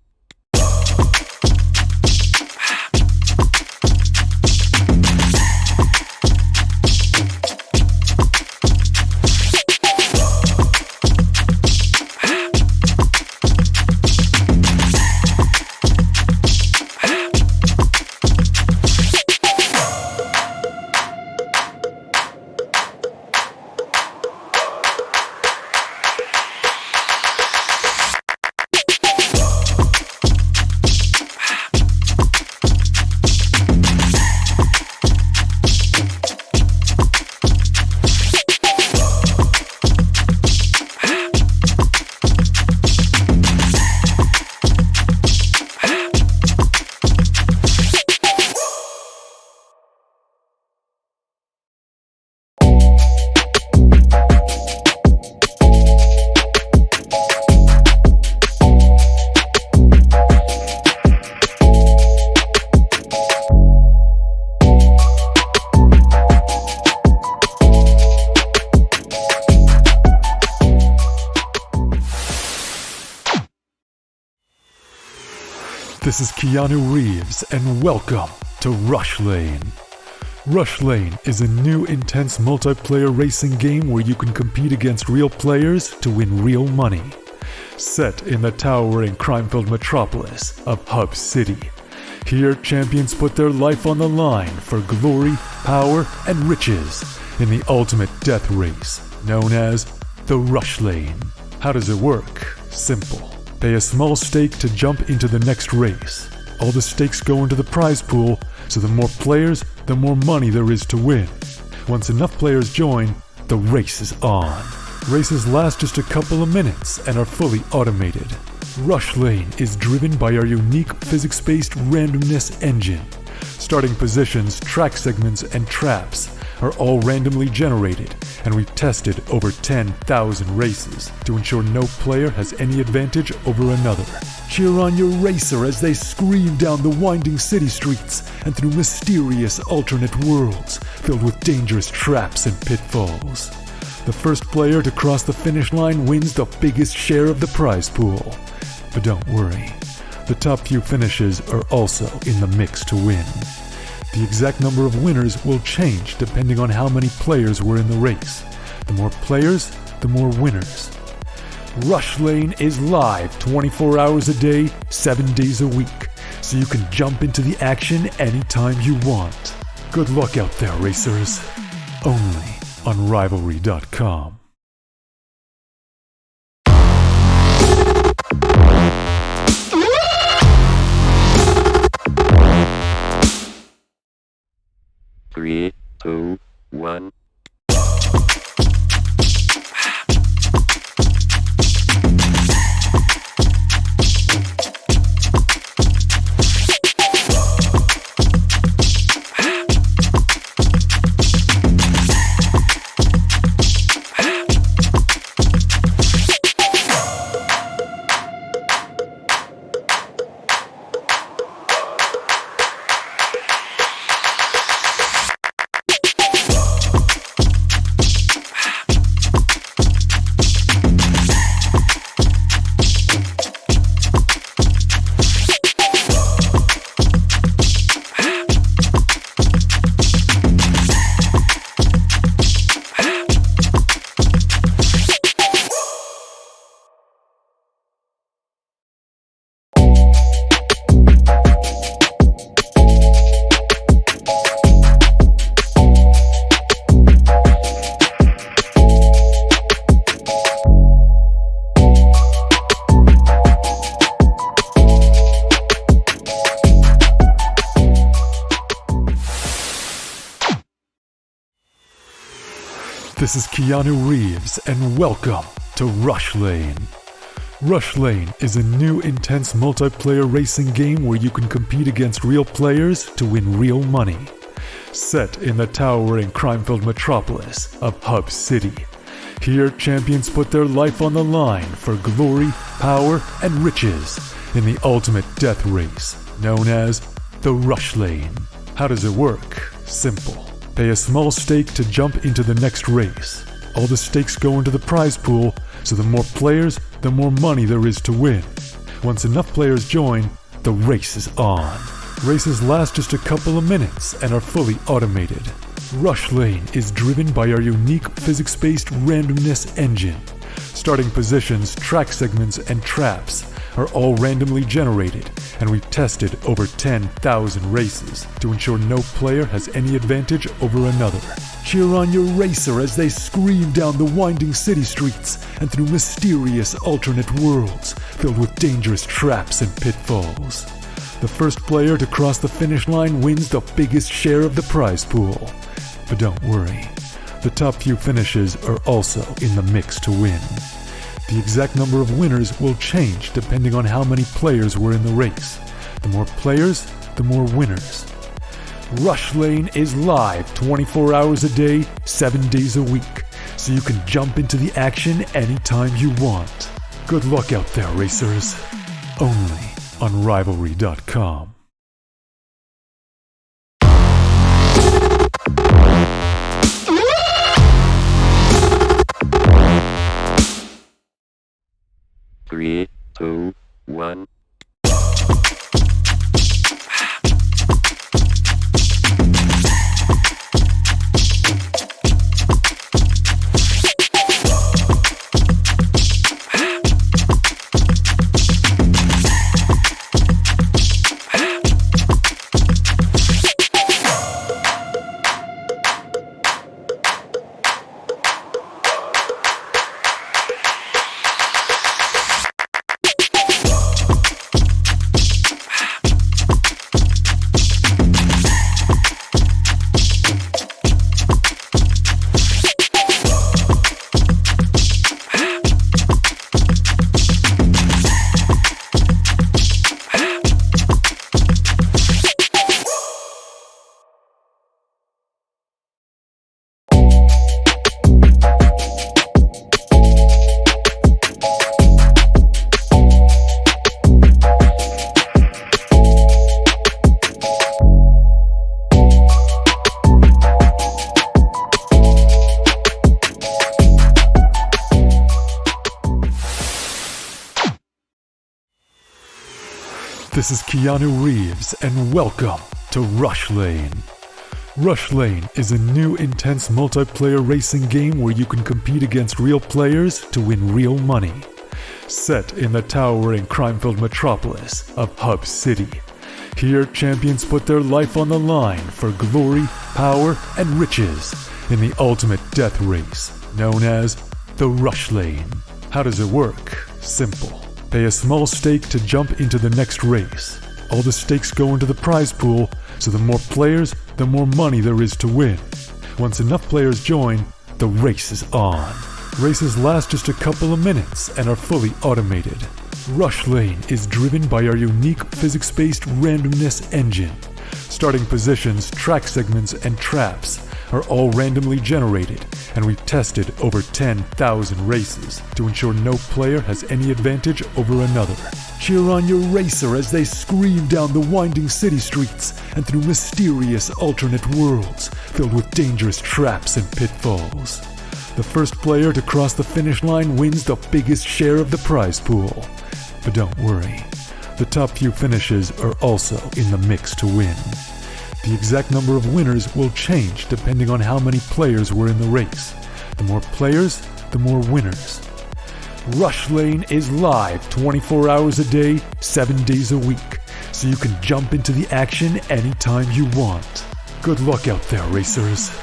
S4: This is Keanu Reeves, and welcome to Rush Lane. Rush Lane is a new intense multiplayer racing game where you can compete against real players to win real money. Set in the towering crime-filled metropolis of Hub City. Here, champions put their life on the line for glory, power, and riches in the ultimate death race, known as the Rush Lane. How does it work? Simple. Pay a small stake to jump into the next race. All the stakes go into the prize pool, so the more players, the more money there is to win. Once enough players join, the race is on. Races last just a couple of minutes and are fully automated. Rush Lane is driven by our unique physics-based randomness engine. Starting positions, track segments, and traps are all randomly generated, and we've tested over 10,000 races to ensure no player has any advantage over another. Cheer on your racer as they scream down the winding city streets and through mysterious alternate worlds filled with dangerous traps and pitfalls. The first player to cross the finish line wins the biggest share of the prize pool. But don't worry, the top few finishes are also in the mix to win. The exact number of winners will change depending on how many players were in the race. The more players, the more winners. Rush Lane is live 24 hours a day, 7 days a week, so you can jump into the action anytime you want. Good luck out there, racers. Only on Rivalry.com.
S2: Three, two, one.
S4: This is Keanu Reeves, and welcome to Rush Lane. Rush Lane is a new intense multiplayer racing game where you can compete against real players to win real money. Set in the towering crime-filled metropolis of Hub City. Here, champions put their life on the line for glory, power, and riches in the ultimate death race, known as the Rush Lane. How does it work? Simple. Pay a small stake to jump into the next race. All the stakes go into the prize pool, so the more players, the more money there is to win. Once enough players join, the race is on. Races last just a couple of minutes and are fully automated. Rush Lane is driven by our unique physics-based randomness engine. Starting positions, track segments, and traps are all randomly generated, and we've tested over 10,000 races to ensure no player has any advantage over another. Cheer on your racer as they scream down the winding city streets and through mysterious alternate worlds filled with dangerous traps and pitfalls. The first player to cross the finish line wins the biggest share of the prize pool. But don't worry, the top few finishes are also in the mix to win. The exact number of winners will change depending on how many players were in the race. The more players, the more winners. Rush Lane is live 24 hours a day, 7 days a week, so you can jump into the action anytime you want. Good luck out there, racers. Only on Rivalry.com.
S2: Three, two, one.
S4: This is Keanu Reeves, and welcome to Rush Lane. Rush Lane is a new intense multiplayer racing game where you can compete against real players to win real money. Set in the towering crime-filled metropolis of Hub City. Here, champions put their life on the line for glory, power, and riches in the ultimate death race, known as the Rush Lane. How does it work? Simple. Pay a small stake to jump into the next race. All the stakes go into the prize pool, so the more players, the more money there is to win. Once enough players join, the race is on. Races last just a couple of minutes and are fully automated. Rush Lane is driven by our unique physics-based randomness engine. Starting positions, track segments, and traps are all randomly generated, and we've tested over 10,000 races to ensure no player has any advantage over another. Cheer on your racer as they scream down the winding city streets and through mysterious alternate worlds filled with dangerous traps and pitfalls. The first player to cross the finish line wins the biggest share of the prize pool. But don't worry, the top few finishes are also in the mix to win. The exact number of winners will change depending on how many players were in the race. The more players, the more winners. Rush Lane is live 24 hours a day, 7 days a week, so you can jump into the action anytime you want. Good luck out there, racers.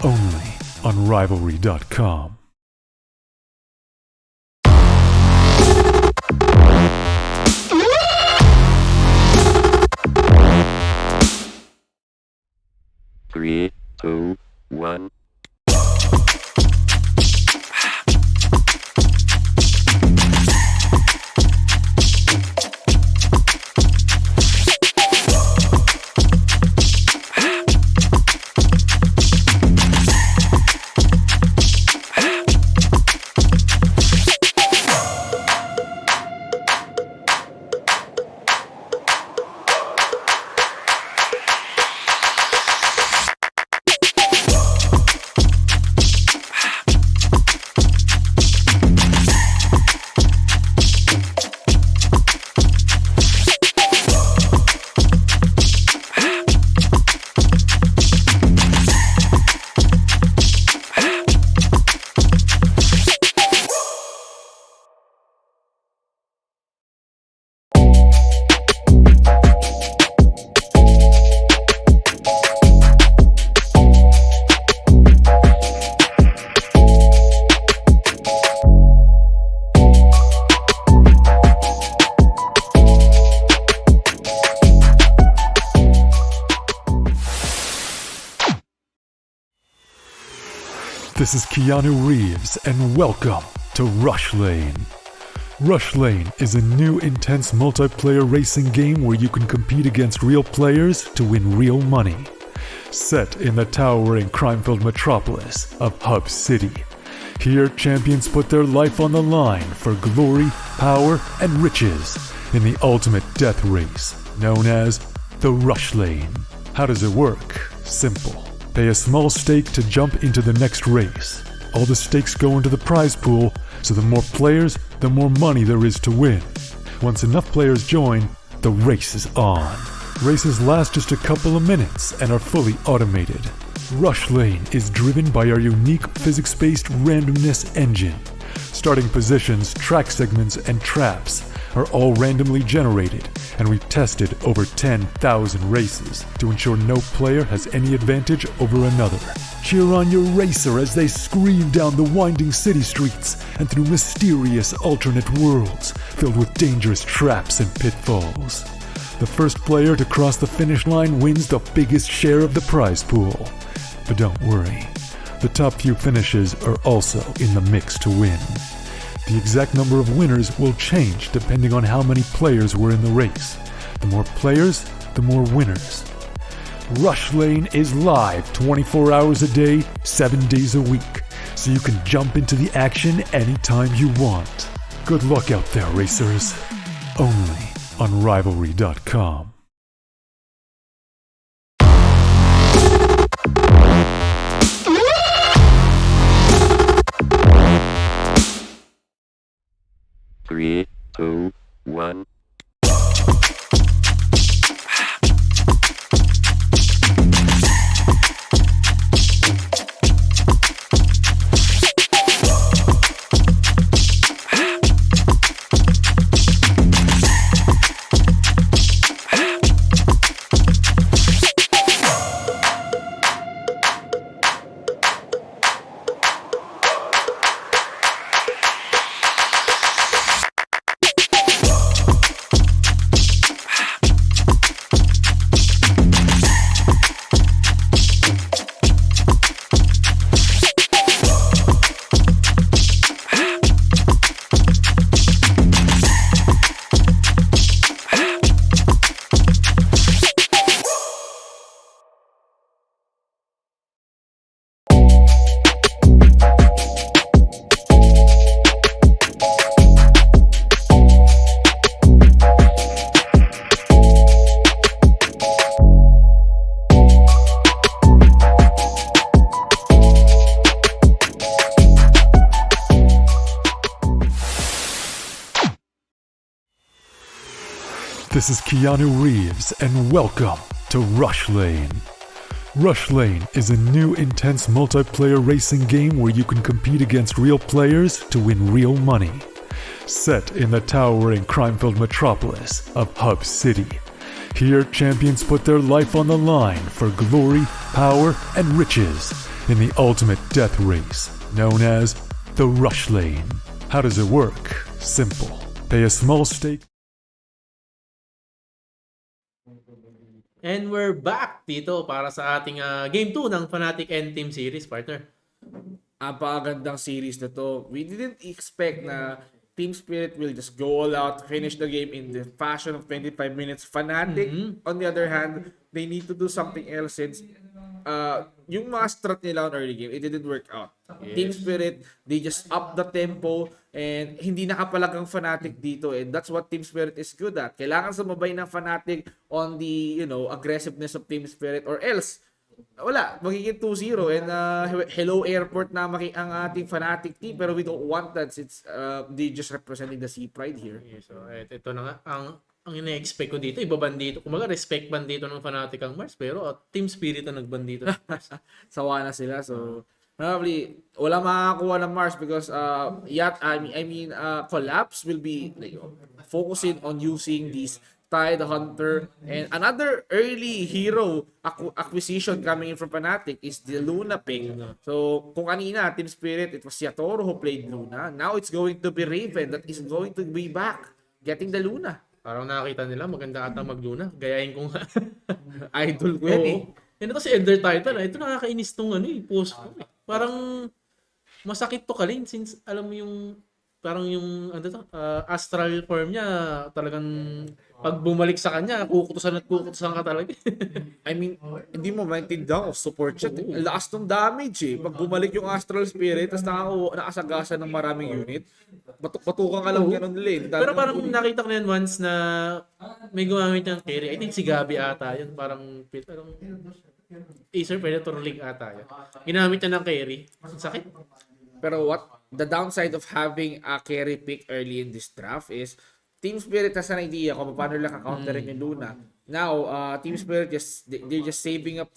S4: Only on Rivalry.com.
S2: Three, two, one.
S4: This is Keanu Reeves, and welcome to Rush Lane. Rush Lane is a new intense multiplayer racing game where you can compete against real players to win real money. Set in the towering crime-filled metropolis of Hub City. Here, champions put their life on the line for glory, power, and riches in the ultimate death race, known as the Rush Lane. How does it work? Simple. Pay a small stake to jump into the next race. All the stakes go into the prize pool, so the more players, the more money there is to win. Once enough players join, the race is on. Races last just a couple of minutes and are fully automated. Rush Lane is driven by our unique physics-based randomness engine. Starting positions, track segments, and traps are all randomly generated, and we've tested over 10,000 races to ensure no player has any advantage over another. Cheer on your racer as they scream down the winding city streets and through mysterious alternate worlds filled with dangerous traps and pitfalls. The first player to cross the finish line wins the biggest share of the prize pool. But don't worry, the top few finishes are also in the mix to win. The exact number of winners will change depending on how many players were in the race. The more players, the more winners. Rush Lane is live 24 hours a day, 7 days a week, so you can jump into the action anytime you want. Good luck out there, racers. Only on Rivalry.com.
S2: Three, two, one.
S4: This is Keanu Reeves, and welcome to Rush Lane. Rush Lane is a new intense multiplayer racing game where you can compete against real players to win real money. Set in the towering crime-filled metropolis of Hub City. Here, champions put their life on the line for glory, power, and riches in the ultimate death race, known as the Rush Lane. How does it work? Simple. Pay a small stake.
S1: And we're back dito para sa ating Game 2 ng Fnatic and Team Series, partner.
S3: Napakagandang series na to. We didn't expect na Team Spirit will just go all out, finish the game in the fashion of 25 minutes. Fnatic, on the other hand, they need to do something else since yung mga strat nila on early game, it didn't work out.
S1: Yes.
S3: Team Spirit, they just up the tempo and hindi nakapalag ang Fnatic dito, and that's what Team Spirit is good at. Kailangan sumabay ng Fnatic on the, aggressiveness of Team Spirit, or else wala, magiging 2-0 and hello airport na ang ating Fnatic team, pero we don't want that since they just representing the Sea Pride here.
S1: Okay, so ito na nga ang ina-expect ko dito, ibabandito. Kumaga respect bandito ng Fnatic ang Mars, pero Team Spirit ang nagbandito ng Mars.
S3: Sawa na sila, so probably wala makakuha ng Mars because Collapse will be like, focusing on using these Tide Hunter, and another early hero acquisition coming in from Fnatic is the Luna pick. So kung kanina Team Spirit, it was Yatoro who played Luna. Now it's going to be Raven that is going to be back getting the Luna.
S1: Parang nakita nila maganda ata mag-Luna. Gayahin ko nga.
S3: Idol ko yan eh.
S1: Yan ito si Ender Titan. Ito nakakainis tong post ko. Parang masakit to Kalin since alam mo yung parang yung ano to, astral form niya talagang pag bumalik sa kanya, kukutusan ka talaga.
S3: I mean, hindi mo maintindihan kung support siya. Ang lakas ng damage eh. Pag bumalik yung Astral Spirit, tapos nakasagasan ng maraming unit, batuk-batukan ka lang ganun nila eh.
S1: Pero parang nakita ko na yun once na may gumamit ng carry. I think si Gabi ata yun. Parang Acer Predator League ata yun. Ginamit niya ng carry. Ang sakit.
S3: Pero the downside of having a carry pick early in this draft is Team Spirit has an idea kung paano lang ka-counterin yung Luna. Now, Team Spirit they're just saving up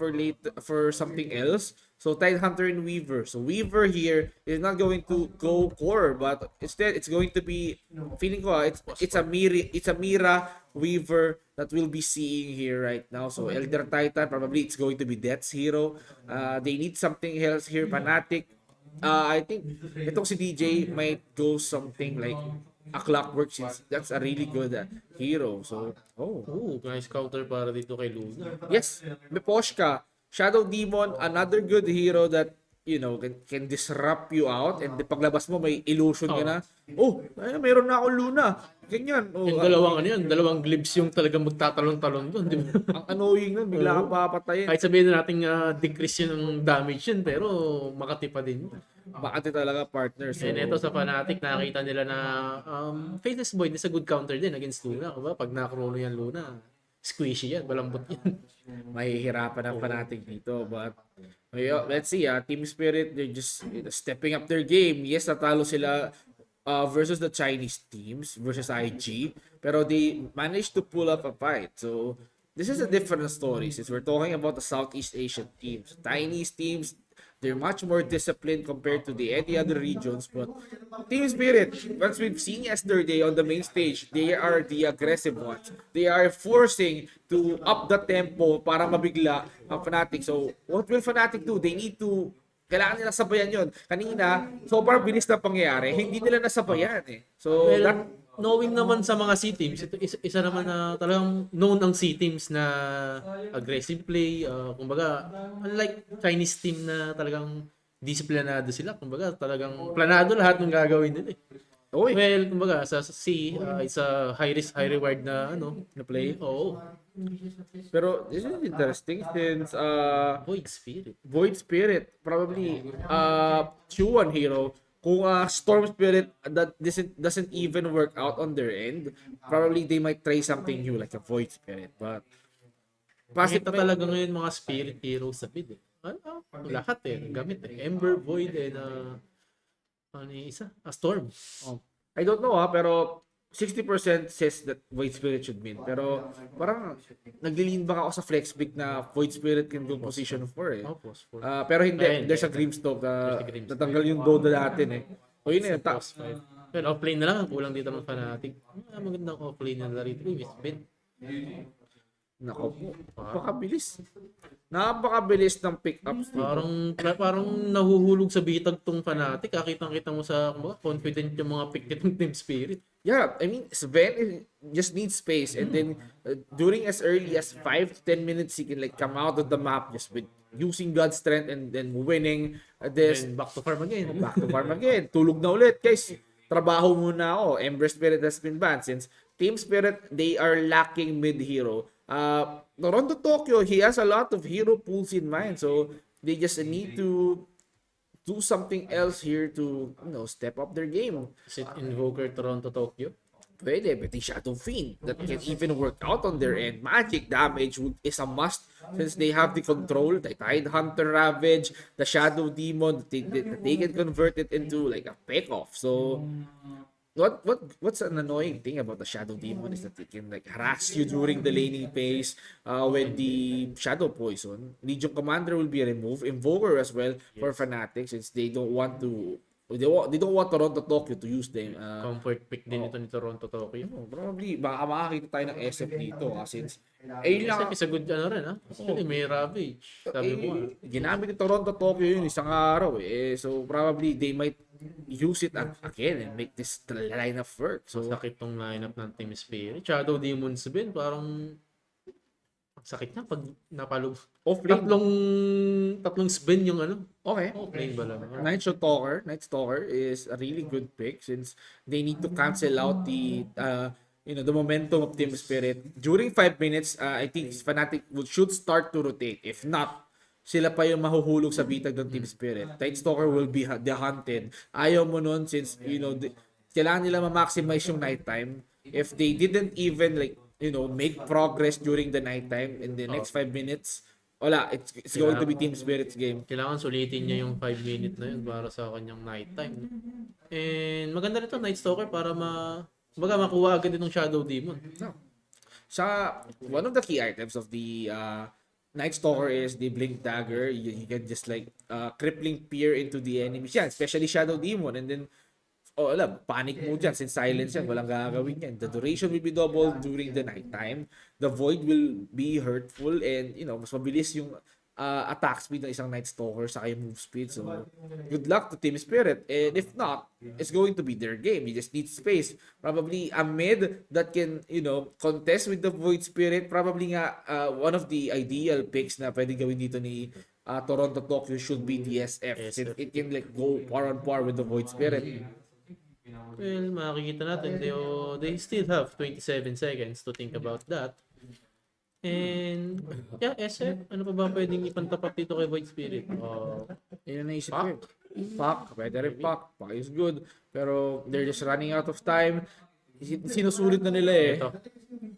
S3: for something else. So Tidehunter and Weaver. So Weaver here is not going to go core, but instead it's going to be feeling ko it's a Mira Weaver that we'll be seeing here right now. So Elder Titan, probably it's going to be Death's Hero. They need something else here. Fnatic. I think itong si DJ might go something like a Clockwork since that's a really good hero. So,
S1: Nice counter para dito kay Luna.
S3: yes, may Poshka. Shadow Demon, another good hero that, you know, can disrupt you out, and paglabas mo may illusion ka na. Meron na akong Luna. Ganyan.
S1: Yung dalawang glibs yung talagang magtatalon-talon doon, di ba?
S3: Ang annoying nun, bigla kang papatayin.
S1: Kahit sabihin na natin decrease yun ng damage yun, pero makati pa din.
S3: Bakit talaga partner. So,
S1: And ito sa Fnatic, nakita nila na Faithless Void is a good counter din against Luna. Diba? Pag nakrono yan Luna, squishy yan, malambot yan.
S3: mahihirapan ang Fnatic dito, but let's see. Team Spirit, they're just stepping up their game. Yes, natalo sila versus the Chinese teams, versus IG, pero they managed to pull up a fight. So this is a different story since we're talking about the Southeast Asian teams. Chinese teams, they're much more disciplined compared to any other regions, but Team Spirit, once we've seen yesterday on the main stage, they are the aggressive ones. They are forcing to up the tempo para mabigla ang Fnatic. So what will Fnatic do? They need to kailangan nila sabayan yun. Kanina, sobrang bilis na pangyayari, hindi nila nasabayan eh. So,
S1: Knowing naman sa mga C-teams, ito isa naman na talagang known ang C-teams na aggressive play. Kumbaga, unlike Chinese team na talagang disiplinado sila. Kumbaga, talagang planado lahat ng gagawin nila eh. Well, kumbaga, sa C, it's a high risk, high reward na play. Oo.
S3: Pero this is interesting since Void Spirit probably Q1 hero. Kung Storm Spirit that doesn't even work out on their end, probably they might try something new like a Void Spirit. But
S1: Pakita talaga ngayon mga spirit heroes sa bid eh. Lahat eh, gamit eh. Ember, Void, and Storm.
S3: I don't know pero 60% says that Void Spirit should win. Pero parang naglilin ba ako sa flex pick na Void Spirit can go position 4 eh. Pero hindi. There's a Grimstone na natanggal yung Dodo natin eh. O yun eh.
S1: Pero offlane na lang ang kulang dito ng Fnatic. Magandang offlane na rito. Miss Ben.
S3: Nako po. Napakabilis ng pick-ups dito.
S1: Parang nahuhulog sa bitag tong Fnatic. Kitang-kita mo sa confident yung mga pick nitong Team Spirit.
S3: Yeah, I mean, Sven just needs space, and then during as early as 5 to 10 minutes, he can like come out of the map just with using God's strength and then winning this.
S1: And back to farm again.
S3: Tulog na ulit, guys. Trabaho muna ako. Ember Spirit has been banned since Team Spirit, they are lacking mid-hero. Toronto Tokyo, he has a lot of hero pools in mind, so they just need to do something else here to, step up their game.
S1: Is it Invoker Toronto Tokyo?
S3: Pwede, pwede Shadow Fiend that can even work out on their end. Magic damage is a must since they have the control, the Tidehunter Ravage, the Shadow Demon, that they can convert it into like a pick-off. So, what's an annoying thing about the Shadow Demon is that it can like harass you during the laning phase with the Shadow Poison. Legion Commander will be removed, Invoker as well for Fnatic since they don't want Toronto Tokyo to use them.
S1: Comfort pick din ito ni Toronto Tokyo.
S3: Probably baka makakita tayo ng SF dito since
S1: SF is a good rin Actually, may Ravage. Sabi mo
S3: ginamit ni Toronto Tokyo yun isang araw so probably they might use it again and make this lineup work. So
S1: sakit tong lineup ng Team Spirit. Shadow Demons Ben, parang sakit niya pag napalo.
S3: Off-lane.
S1: Tatlong spin yung ano.
S3: Okay.
S1: Off-lane ba lang?
S3: Night Stalker is a really good pick since they need to cancel out the momentum of Team Spirit. During 5 minutes, I think Fnatic should start to rotate. If not, sila pa yung mahuhulog sa bitag ng Team Spirit. Night Stalker will be the hunted. Ayaw mo nun since, kailangan nila ma-maximize yung nighttime. If they didn't even make progress during the nighttime in the next 5 minutes, wala, it's going to be Team Spirit's game.
S1: Kailangan sulitin niya yung 5 minute na yun para sa kanyang nighttime. And maganda rin to Night Stalker para makuha agad itong Shadow Demon.
S3: No. One of the key items of the Night Stalker is the Blink Dagger. You can just crippling peer into the enemies yan, especially Shadow Demon, and then panic mo dyan since silence yan, walang gagawin yan. The duration will be doubled during the nighttime. The void will be hurtful and mas mabilis yung attack speed ng isang Night Stalker sa yung move speed. So good luck to Team Spirit, and if not, it's going to be their game. You just need space. Probably a mid that can contest with the Void Spirit. Probably nga one of the ideal picks na pwede gawin dito ni Toronto Tokyo should be DSF since it can go par on par with the Void Spirit.
S1: Well, makikita natin, they still have 27 seconds to think about that. And, yeah, SF, ano pa ba pwedeng ipantapat dito kay Void Spirit?
S3: Yun ang naisip ko. Pac, pwede rin Pac. Pac is good. Pero they're just running out of time. Sinusulit na nila eh.
S1: Ito.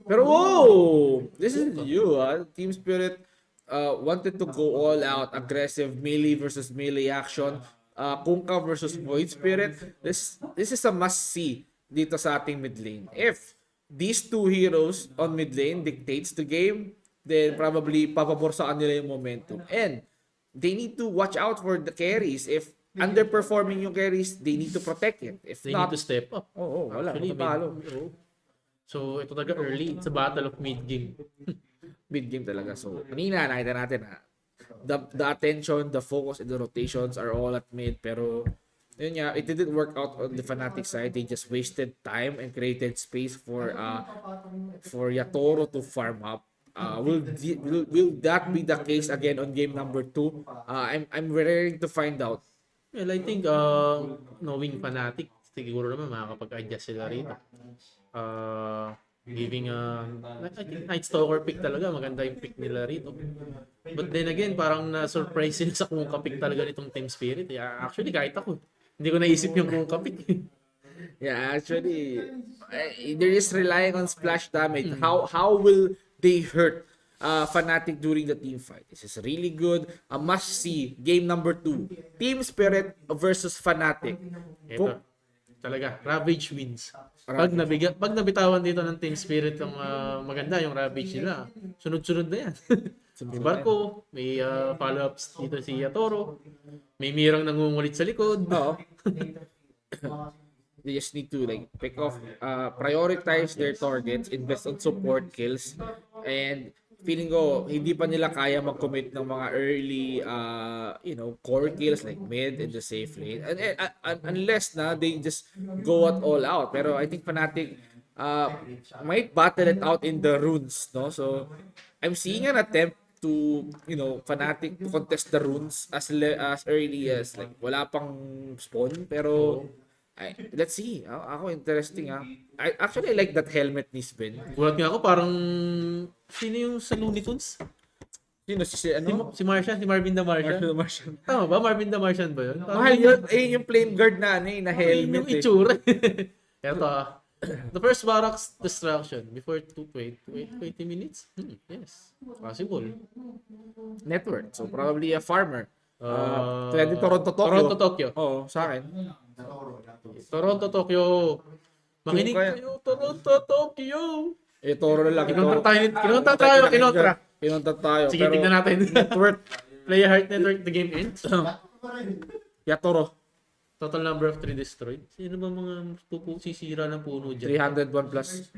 S3: Pero whoa! This is you, Team Spirit wanted to go all out. Aggressive melee versus melee action. Kunkka versus Void Spirit. This is a must-see dito sa ating mid lane. If these two heroes on mid lane dictates the game, then probably papabor sa kanila yung momentum. And they need to watch out for the carries. If underperforming yung carries, they need to protect it. If
S1: They
S3: not,
S1: need to step up.
S3: wala.
S1: Actually,
S3: Matatalo.
S1: So, ito talaga early. It's a battle of mid-game.
S3: Mid-game talaga. So, kanina nakita natin the attention, the focus, and the rotations are all at mid. Pero, yun nga, it didn't work out on the Fnatic side. They just wasted time and created space for Yatoro to farm up. Will that be the case again on game number 2? I'm raring to find out.
S1: Well, I think, knowing Fnatic, siguro naman makakapag-adjust sila rito. Giving I think Night Stalker pick talaga, maganda yung pick nila rito. But then again, parang na-surprise sila sa kung pick talaga nitong Team Spirit. Yeah, actually, kahit ako, hindi ko naisip yung kung pick.
S3: Yeah, actually, they're just relying on splash damage. How will they hurt Fnatic during the team fight? This is really good. A must-see game number 2. Team Spirit versus Fnatic.
S1: Ito, talaga, Ravage wins. Pag nabitawan dito ng Team Spirit yung maganda yung Ravage nila, sunod-sunod na yan. May Barko, may follow-ups dito si Yatoro, may Mirang nangungulit sa likod.
S3: Oo. They just need to pick off, prioritize their targets, invest on support kills, and feeling ko hindi pa nila kaya mag-commit ng mga early core kills like mid and the safe lane, and unless they just go at all out. Pero I think Fnatic might battle it out in the runes, no? So I'm seeing an attempt to Fnatic to contest the runes as early as wala pang spawn, pero let's see. Ako interesting I actually like that helmet ni Sven.
S1: Gulat nga ako, parang sino yung sa Looney Tunes?
S3: Sino
S1: Si Martian, si Marvin the Martian. Tama ba? Marvin the Martian ba yun?
S3: Mahal yun. Yung flame guard na na helmet
S1: yung itsura. Ito the first barracks destruction before 20 minutes? Yes. Possible.
S3: Network. So probably a farmer. Pwede Toronto Tokyo. Oo, sa akin.
S1: Toronto Tokyo. Makinig kayo, Toronto Tokyo.
S3: Toro na lang.
S1: Kinontra tayo. Sige,
S3: pero
S1: tignan natin.
S3: Network.
S1: Play a heart network, the game ends.
S3: Toro.
S1: Total number of 3 destroyed. Sino ba mga sisira ng puno dyan?
S3: 301 plus.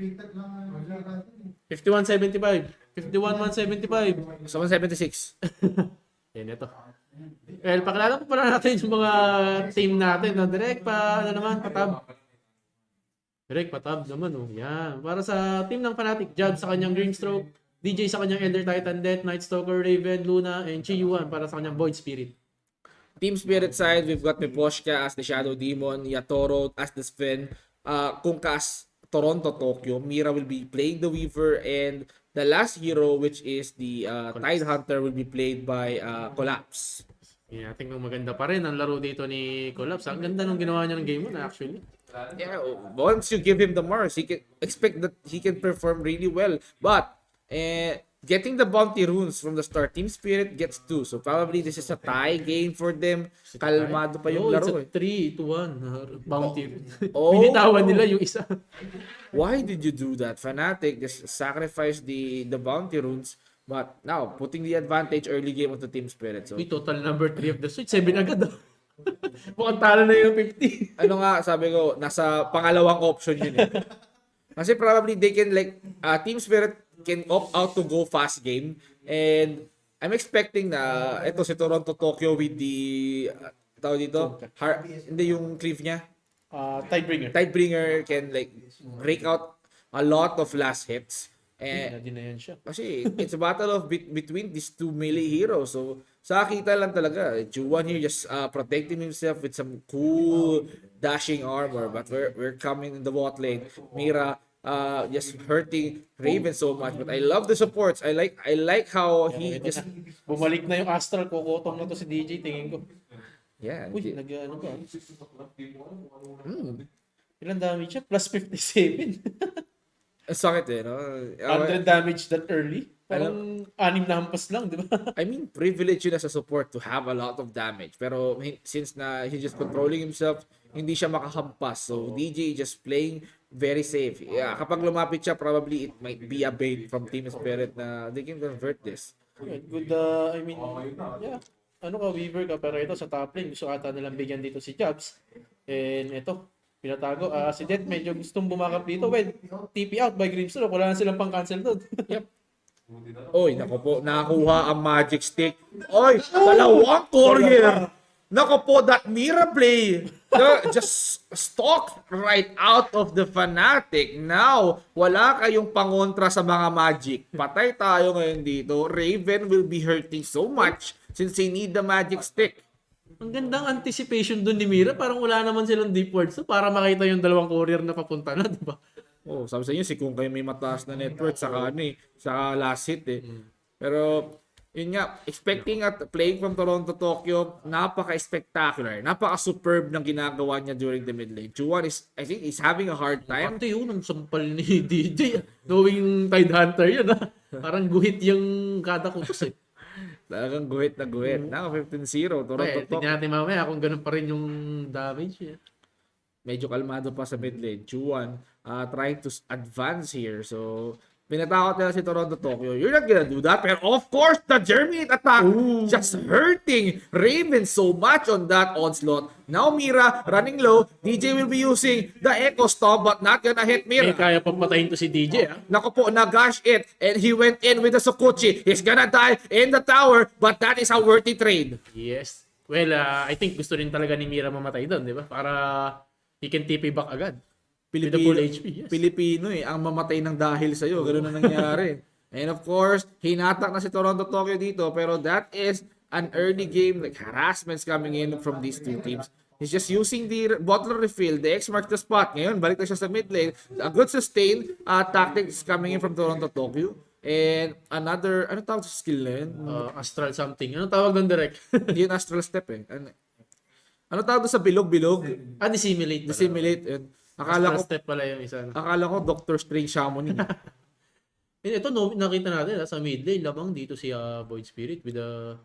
S1: 5175. 51,175.
S3: So 176.
S1: Yan ito. Well, pakilala po pala natin yung mga team natin. No? Direct patab naman. Oh. Yan. Para sa team ng Fnatic, Jab sa kanyang Green Stroke, DJ sa kanyang Elder Titan, Death Knight, Stalker, Raven, Luna, and Chi Yuan para sa kanyang Void Spirit.
S3: Team Spirit side, we've got Miposhka as the Shadow Demon, Yatoro as the Sven, Kunkka as Toronto, Tokyo. Mira will be playing the Weaver, and the last hero, which is the Tide Hunter, will be played by Collapse.
S1: Yeah, I think maganda pa rin ang laro dito ni Collapse. Ang ganda nung ginawa niya ng game mo actually.
S3: Yeah, once you give him the Mars, he can expect that he can perform really well. But getting the bounty runes from the start, Team Spirit gets 2. So probably this is a tie game for them. Kalmado pa yung laro
S1: It's a 3-1 bounty.
S3: Oh.
S1: Binitawan nila yung isa.
S3: Why did you do that? Fnatic just sacrificed the bounty runes, but now putting the advantage early game onto Team Spirit. So
S1: Uy, total number 3 of the switch. 7 agad. Mukhang talo na yung 50.
S3: ano nga, sabi ko, nasa pangalawang option yun eh. Kasi probably they can Team Spirit can opt out to go fast game, and I'm expecting na ito si Toronto Tokyo with the tawag dito, hindi yung cleave niya.
S1: Tidebringer.
S3: Tidebringer can break out a lot of last hits.
S1: Hindi na yan siya.
S3: Kasi it's a battle of between these two melee heroes. So, sa kita lang talaga. Juwan here just protecting himself with some cool dashing armor. But we're coming in the bot lane. Mira just hurting Raven so much. But I love the supports. I like how he just...
S1: Bumalik na yung Astral. Kukotong na to si DJ. Tingin ko.
S3: Yeah.
S1: Uy, nag-ano ba? Ilan damage siya? Plus 57.
S3: Ang sakit eh, no?
S1: 100 damage that early. Parang 6 na hampas lang, di ba?
S3: I mean, privilege yun as a support to have a lot of damage. Pero since na he's just controlling himself, hindi siya makahampas. So, DJ just playing very safe. Yeah, kapag lumapit siya, probably it might be a bait from Team Spirit na they can convert this.
S1: Good, I mean, yeah. Ano ka, Weaver ka, pero ito sa top lane, gusto ata nilang bigyan dito si Jobs. And ito, pinatago. Si Death medyo gustong bumakap dito. Well, TP out by Grimstone. Wala na silang pang-cancel doon.
S3: Yep. Oy, nako po, nakakuha ang magic stick. Oy, dalawang courier. Nako po, that Mira play just stalk right out of the Fnatic. Now, wala kayong pangontra sa mga magic. Patay tayo ngayon dito. Raven will be hurting so much since they need the magic stick.
S1: Ang gandang anticipation doon ni Mira. Parang wala naman silang deep ward. So, para makita yung dalawang courier na papunta na, di ba?
S3: Oh, sabi sa inyo, si kung kayo may mataas na net worth, saka saka last hit eh. Pero, yun nga, expecting at playing from Toronto, Tokyo, napaka-spectacular, napaka-superb ng ginagawa niya during the mid lane. Juwan I think, is having a hard time.
S1: Ate yun, ang sampal ni DJ. Knowing Tide Hunter yun, ha? Parang guhit yung kada kutos eh.
S3: Talagang guhit na guhit. Now, 15-0, Toronto, Tokyo.
S1: Tignan natin mamaya kung ganun pa rin yung damage. Eh.
S3: Medyo kalmado pa sa mid lane. Juwan trying to advance here. So, pinatakot nila si Toronto Tokyo. You're not gonna do that. Pero of course, the Germinate attack just hurting Raven so much on that onslaught. Now Mira running low. DJ will be using the Echo Stomp but not gonna hit Mira.
S1: Kaya papatayin to si DJ. Ha?
S3: Nako po, nagash it. And he went in with the Sukuchi. He's gonna die in the tower. But that is a worthy trade.
S1: Yes. Well, I think gusto rin talaga ni Mira mamatay doon, di ba? Para he can TP back agad. With the full HP, yes.
S3: Pilipino ang mamatay ng dahil sa'yo. Ganun na nangyari. And of course, hinatak na si Toronto Tokyo dito. Pero that is an early game, harassments coming in from these two teams. He's just using the bottler refill. The X marks the spot. Ngayon, balik na siya sa mid lane. A good sustained tactics coming in from Toronto Tokyo. And another, ano tawag sa skill na yun?
S1: Astral something. Ano tawag doon direct?
S3: Hindi yun astral step eh. Ano tawag doon sa bilog-bilog?
S1: Dissimulate.
S3: Dissimulate.
S1: Akala ko step pala yung isa.
S3: Akala ko Doctor Strange Shammoning.
S1: Ito nakita natin sa mid lane lamang dito si Void Spirit with 8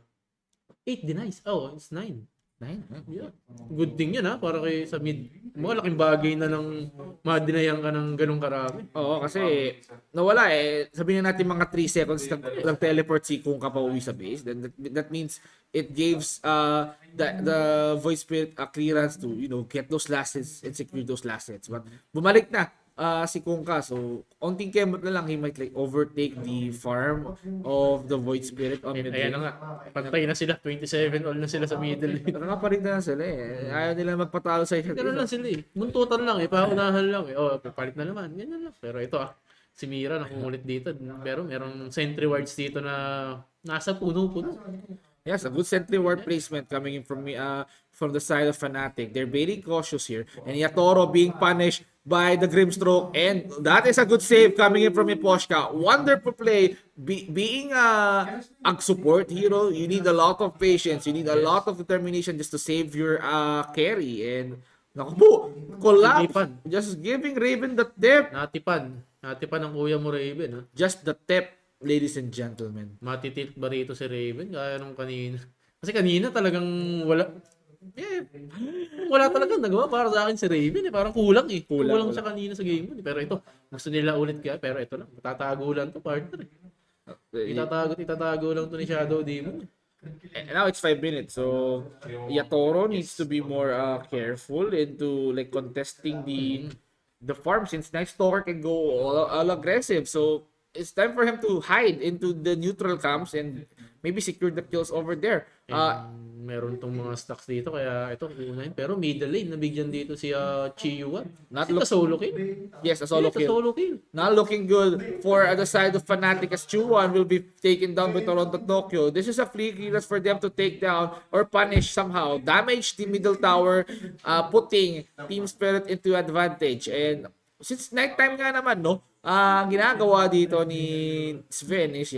S1: denies. Oh, it's 9. 9? Yeah. Good thing yan para kay sa mid. Malaking bagay na ng madinayan ka ng ganung karami.
S3: Oo, kasi nawala eh. Sabihin na natin mga 3 seconds lang teleport si kung kapauwi sa base. Then that means it gives the Void Spirit a clearance to, get those last hits and secure those last hits. But bumalik na si Kungka. So, onting kemot na lang, he might overtake the farm of the Void Spirit on mid lane.
S1: Ayan na nga. Pantay na sila. 27 all na sila sa middle lane.
S3: Nakakapalit na sila eh. Ayaw nila magpatalo sa isa't
S1: Ganun lang sila eh. Muntutan lang eh. Paunahan lang eh. Oh, papalit na naman. Ganyan lang. Pero ito Si Mira nakungulit dito. Pero merong sentry wards dito na nasa puno-puno.
S3: Yes, a good sentry ward placement coming in from the side of FNATIC. They're very cautious here. And Yatoro being punished by the Grimstroke. And that is a good save coming in from Iposhka. Wonderful play. Being a support hero, you need a lot of patience. You need a lot of determination just to save your carry. And naku po, collapse.
S1: Natipan.
S3: Just giving Raven the tip.
S1: Natipan ng kuya mo Raven. Ha?
S3: Just the tip, ladies and gentlemen.
S1: Matitilt ba rito si Raven? Kaya nung kanina. Kasi kanina talagang wala. Wala talagang nagawa para sa akin si Raven. Parang kulang eh. Kulang siya kanina sa game. Pero ito, gusto nila ulit kaya. Pero ito lang, tatago lang to partner. Itatago lang to ni Shadow Demon.
S3: And now it's 5 minutes, so Yatoro needs to be more careful into like contesting the farm since Night Stalker can go all aggressive. So it's time for him to hide into the neutral camps and maybe secure the kills over there.
S1: Meron tong mga stocks dito kaya ito unahin. Pero middle lane nabigyan dito si Chiyuan.
S3: Not
S1: Kasi solo kill.
S3: Yes, a solo kill.
S1: Solo kill.
S3: Not looking good for the side of FNATIC as Chuan will be taken down by Toronto Tokyo. This is a free clearance for them to take down or punish somehow. Damage the middle tower, putting Team Spirit into advantage. And since nighttime nga naman, no? Ang ginagawa dito ni Sven is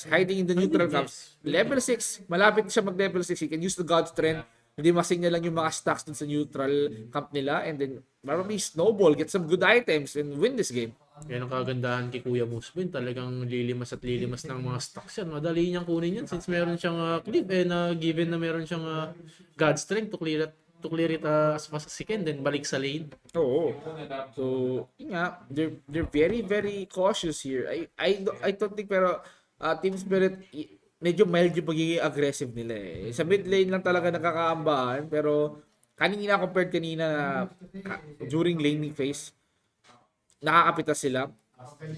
S3: hiding in the neutral camps. Level 6, malapit siya mag-level 6. He can use the God Strength. Hindi masignal lang yung mga stacks dun sa neutral camp nila. And then, probably snowball, get some good items, and win this game.
S1: Yan ang kagandahan kay Kuya Musbin. Talagang lilimas at lilimas ng mga stocks yan. Madali niyang kunin yan since meron siyang clip given na meron siyang God Strength to clear it as fast as he can, then balik sa lane.
S3: Oo. So, yun nga, they're very, very cautious here. I don't think, pero Team Spirit, medyo mild yung pagiging aggressive nila eh. Sa mid lane lang talaga nakakaambahan, pero compared kanina during laning phase, nakakapitas sila.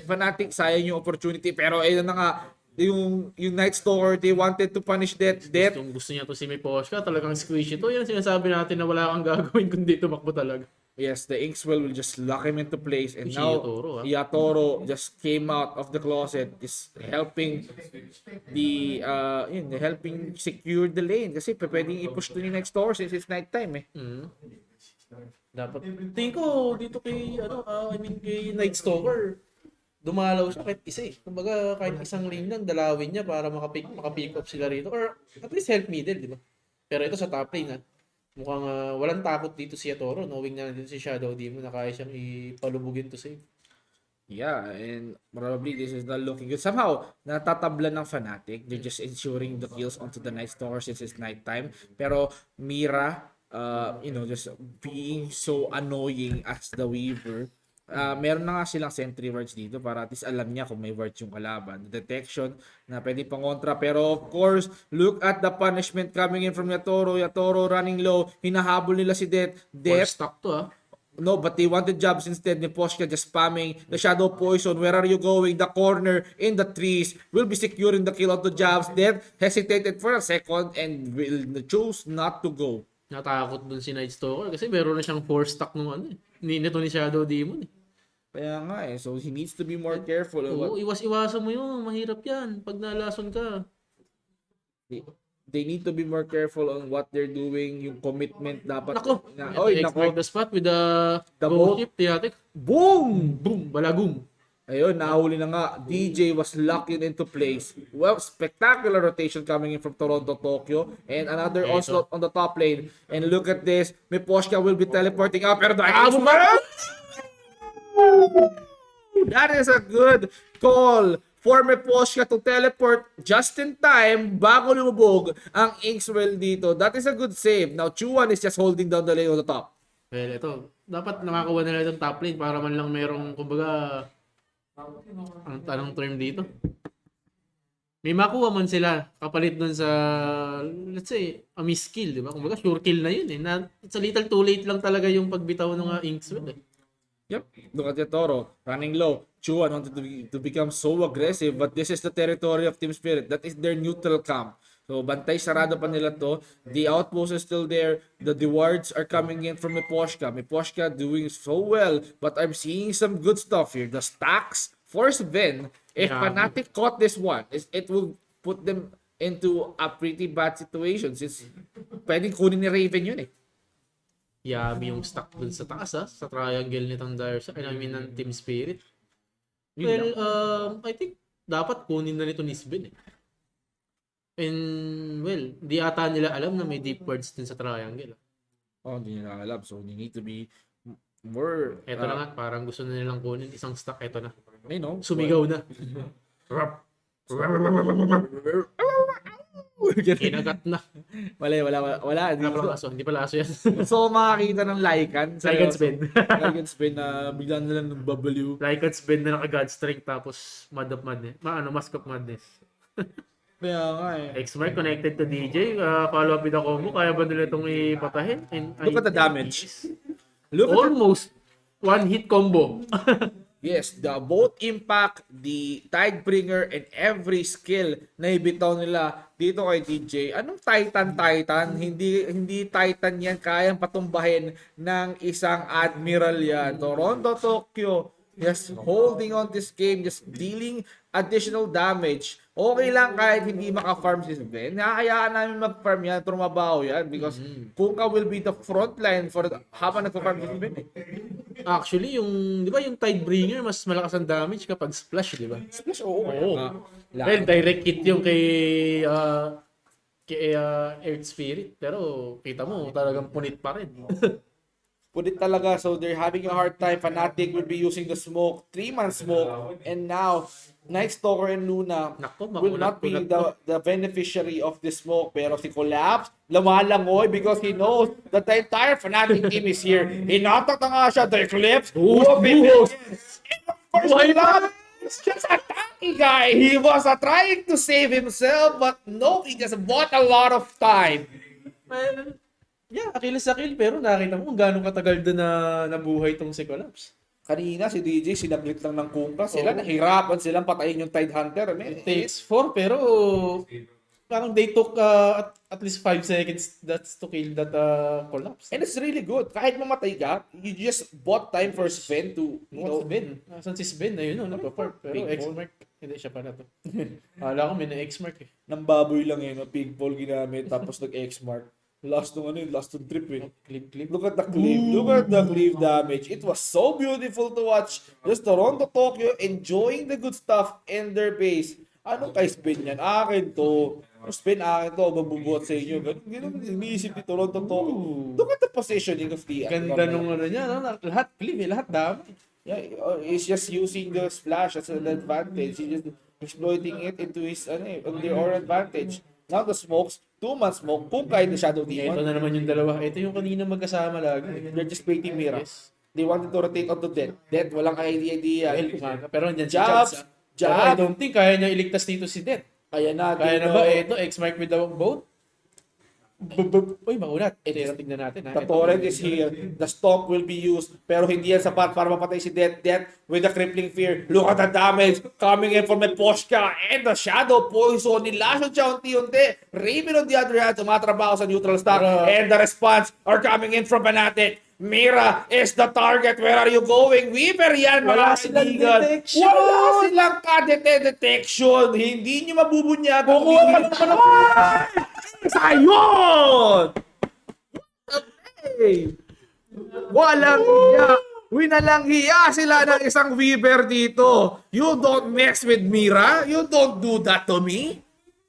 S3: FNATIC, sayang yung opportunity, pero ayun na nga, yung Night Stalker, they wanted to punish that.
S1: Gusto niya to si Miposhka, talagang squishy to. Yan sinasabi natin na wala kang gagawin kundi tumakbo talaga.
S3: Yes, the Inkswell will just lock him into place. And
S1: Si
S3: now,
S1: Yatoro,
S3: Yatoro just came out of the closet, is helping helping secure the lane. Kasi pwedeng i-push to ni Night Stalker since it's nighttime eh.
S1: Dapat, tingin ko dito kay, kay Night Stalker, dumalaw siya kahit isa eh. Kumbaga, kahit isang lane lang, dalawin niya para makapick up sila rito. Or at least help middle, di ba? Pero ito sa top lane, mukhang walang takot dito si Yatoro, knowing na dito si Shadow Demon na kaya siyang ipalubugin to save.
S3: Yeah, and probably this is not looking good. Somehow, natatabla ng FNATIC. They're just ensuring the kills onto the Night Stalker since it's nighttime. Pero Mira, just being so annoying as the Weaver, meron na nga silang sentry wards dito para at least alam niya kung may wards yung kalaban. Detection na pwede pang kontra. Pero of course, look at the punishment coming in from Yatoro. Yatoro running low. Hinahabol nila si Death.
S1: Stop to
S3: No, but they wanted jobs instead. Niposhka just spamming the Shadow Poison. Where are you going? The corner in the trees will be securing the kill of the jobs. Death hesitated for a second and will choose not to go.
S1: Natakot dun si Night Stalker kasi meron na siyang 4 stack nung nito ni Shadow Demon eh.
S3: Kaya nga eh. So he needs to be more careful.
S1: Oo, iwas-iwasan mo yun. Mahirap yan pag nalason ka.
S3: They need to be more careful on what they're doing. Yung commitment dapat.
S1: Nako!
S3: Nako.
S1: The spot with the
S3: boat.
S1: ship, FNATIC.
S3: Boom!
S1: Boom! Balagum!
S3: Ayun, nahuli na nga. DJ was locked into place. Well, spectacular rotation coming in from Toronto, Tokyo. And another onslaught on the top lane. And look at this. Miposhka will be teleporting out. Pero that is a good call for Miposhka to teleport just in time bago lumubog ang Inkswell dito. That is a good save. Now, Chuan is just holding down the lane on the top.
S1: Well, ito. Dapat nakakuha nila itong top lane para man lang merong, kumbaga, anong term dito? May makuha man sila kapalit dun sa, let's say, a miss kill, di ba? Kumbaga, sure kill na yun eh. It's a little too late lang talaga yung pagbitaw ng Inkswell eh.
S3: Yep, look at Toro running low. Chuan wanted to become so aggressive, but this is the territory of Team Spirit. That is their neutral camp. So, bantay sarado pa nila to. The outpost is still there. The wards are coming in from Miposhka. Miposhka doing so well, but I'm seeing some good stuff here. The stacks for Sven, if
S1: Yeah.
S3: Fnatic caught this one, it will put them into a pretty bad situation since pwedeng kunin ni Raven yun eh.
S1: Yami yung stuck dun sa taas sa triangle nitong I mean ng Team Spirit.
S3: Yun
S1: Well,
S3: lang.
S1: I think dapat kunin na nito ni Sven eh. And well, di ata nila alam na may deep words din sa triangle.
S3: Oh, hindi nila alam. So, you need to be more...
S1: Ito na nga, parang gusto na nilang kunin isang stock. Ito na.
S3: You know,
S1: Sumigaw na. Kinagat na.
S3: Wala.
S1: Wala palang aso. Hindi pala aso yan.
S3: So, makakita ng Lycan.
S1: Lycan Sven.
S3: Lycan Sven na bigla na lang nagbabaliw.
S1: Like at Sven na naka-God Strength tapos Mad of Madness. Mask of Madness.
S3: Kaya nga eh.
S1: X-Mark connected to DJ. Follow up with the combo. Kaya ba nila itong ipatahin? And
S3: Look at the damage. Look at
S1: Almost one hit combo.
S3: Yes, the both impact, the Tidebringer, and every skill na ibitaw nila dito kay DJ. Anong Titan? Hindi Titan yan. Kayang patumbahin ng isang Admiral yan. Toronto, Tokyo, just holding on this game, just dealing additional damage. Okay lang kahit hindi maka-farm si Sven. Nakakayaan namin mag-farm yan, trumabaho yan because Kuka will be the front line for habang nagpa-farm si Sven.
S1: Actually, di ba yung Tidebringer, mas malakas ang damage kapag splash, di ba?
S3: Splash, oo.
S1: Well, direct hit yung kay Earth Spirit. Pero kita mo, talagang punit pa rin.
S3: Put it talaga, so they're having a hard time. Fnatic will be using the smoke, 3-man smoke, and now Night Stalker and Luna
S1: Nako,
S3: will not be
S1: makulat-kulat
S3: the beneficiary of this smoke. Pero si Collapse, lumalangoy because he knows that the entire Fnatic team is here. Hinatak na nga siya, the Eclipse.
S1: Buhos!
S3: Why not? He's just a tanky guy. He was trying to save himself, but no, he just bought a lot of time.
S1: Well, yeah, Achilles sa kill, pero nakita mo kung gaano katagal doon na nabuhay itong si Collapse.
S3: Kanina si DJ sinaglit lang ng Kuka. Sila nahirapan silang patayin yung Tidehunter.
S1: It takes 4, pero parang they took at least 5 seconds that's to kill that Collapse.
S3: And it's really good. Kahit mamatay ka, you just bought time for Sven to, you know,
S1: What's Ben? Nasaan si Sven? Ayun, nagpa-farm. Pero
S3: Big
S1: X-Mark, hindi siya pala to. Akala ko may na-X-Mark eh.
S3: nang baboy lang yun. Pig ball ginamit tapos nag-X-mark. Last nung trip eh.
S1: Clip.
S3: Look at the cleave. Look at the cleave damage. It was so beautiful to watch. Just Toronto, Tokyo enjoying the good stuff in their base. Anong kay Spin yan? Akin to. Spin akin to. Magbubuhat sa inyo. Ganun iniisip ni Toronto, Tokyo. Look at the positioning of the...
S1: Ganda nung ano niya, no? Lahat clip eh, lahat dami.
S3: Yeah, he's just using the splash as an advantage. He's just exploiting it into his on their own advantage. Now the smokes, 2-man smoke, kung kahit na Shadow
S1: Ito
S3: Demon,
S1: na naman yung dalawa. Ito yung kanina magkasama lagi.
S3: they're just baiting Mira.
S1: Yes.
S3: They wanted to rotate onto Death. Death, walang idea.
S1: Well, umaga. Pero andyan si
S3: Jobs,
S1: Jobs. Pero I
S3: Jobs.
S1: don't think kaya niya iligtas dito si Death.
S3: Kaya na.
S1: Kaya na ba? Ito, X-Mark with the boat. Uy, makunat. Ito, tignan natin. Ha?
S3: The torrent is here. The stomp will be used. Pero hindi yan sapat para mapatay si Death. Death with the crippling fear. Look at the damage coming in from Meposhka. And the shadow poison. Nilasyon siya unti-unti. Raven on the other hand, tumatrabaho sa neutral stock. And the response are coming in from Fnatic. Mira is the target. Where are you going? Weaver yan, mga
S1: Wala silang
S3: kaibigan.
S1: detection.
S3: Wala silang detection. Hindi nyo mabubunyag. Sayon! Okay. Walang hiya. Winalang hiya sila ng isang Weaver dito. You don't mess with Mira. You don't do that to me.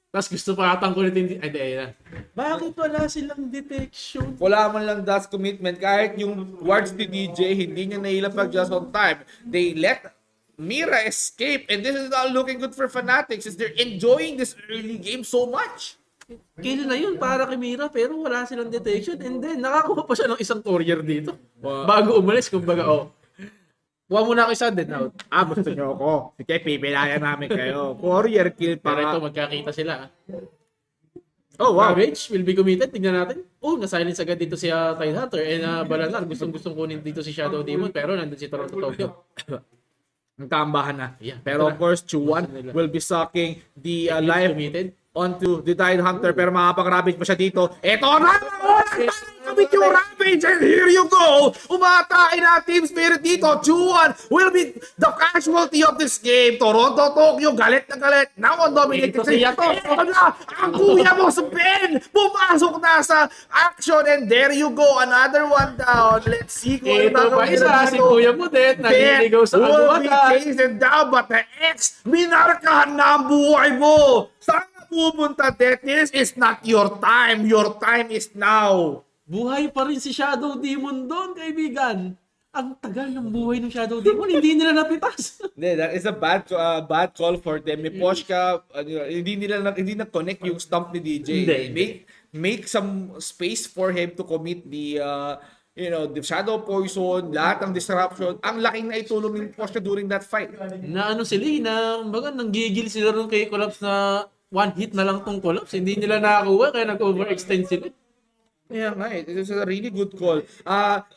S1: Tapos gusto pa atang kulitin. Ay, di, ayun na. Bakit wala silang detection?
S3: Wala man lang dash commitment. Kahit yung wards ni DJ, hindi niya nailapag just on time. They let Mira escape. And this is not looking good for Fnatic since they're enjoying this early game so much.
S1: Kill na yun para kay Mira pero wala silang detection and then nakakuha pa siya ng isang courier dito. Bago umalis, kumbaga, kuha muna ako isa dead out.
S3: Gusto nyo ako. Sige, pipilayan namin kayo. Courier kill
S1: Pero
S3: para.
S1: ito, magkakita sila.
S3: Oh, wow.
S1: Ravage will be committed. Tingnan natin. Na-silence agad dito si Tidehunter and Balanar. Gustong kunin dito si Shadow Demon pero nandun si Toronto Tokyo.
S3: Nagtambahan na.
S1: Yeah.
S3: Pero of course, Chuan will be sucking the life
S1: Committed.
S3: onto the Tidehunter pero makapag-ravage pa siya dito. Eto na! commit yung Ravage and here you go! Umatake na Team Spirit dito. Chuan will be the casualty of this game. Toronto, Tokyo, galit na galit. Now on dominated
S1: Ito si Yato.
S3: Ito na, ang kuya mo sa Ben! Pumasok na sa action and there you go. Another one down. Let's see kung
S1: Ito pa
S3: gagawin
S1: isa,
S3: nila
S1: si
S3: dito.
S1: Kuya Mudet, nagiligaw sa
S3: will be
S1: kagubatan.
S3: chased down but the X, minarkahan na ang buhay mo. Saan ka pupunta, Det? This is not your time. Your time is now.
S1: Buhay pa rin si Shadow Demon doon, kaibigan. Ang tagal ng buhay ng Shadow Demon, hindi nila napitas.
S3: Hindi, that is a bad call for them. May push ka, hindi na connect yung stump ni DJ.
S1: Hindi.
S3: Make some space for him to commit the the shadow poison, lahat ng disruption. Ang laking naitulong ng push during that fight.
S1: Na ano sila, baga nanggigil sila rin kay Collapse na one hit na lang tong Collapse. Hindi nila nakakuha, kaya nag-overextend sila.
S3: Yeah, nga eh. It was a really good call.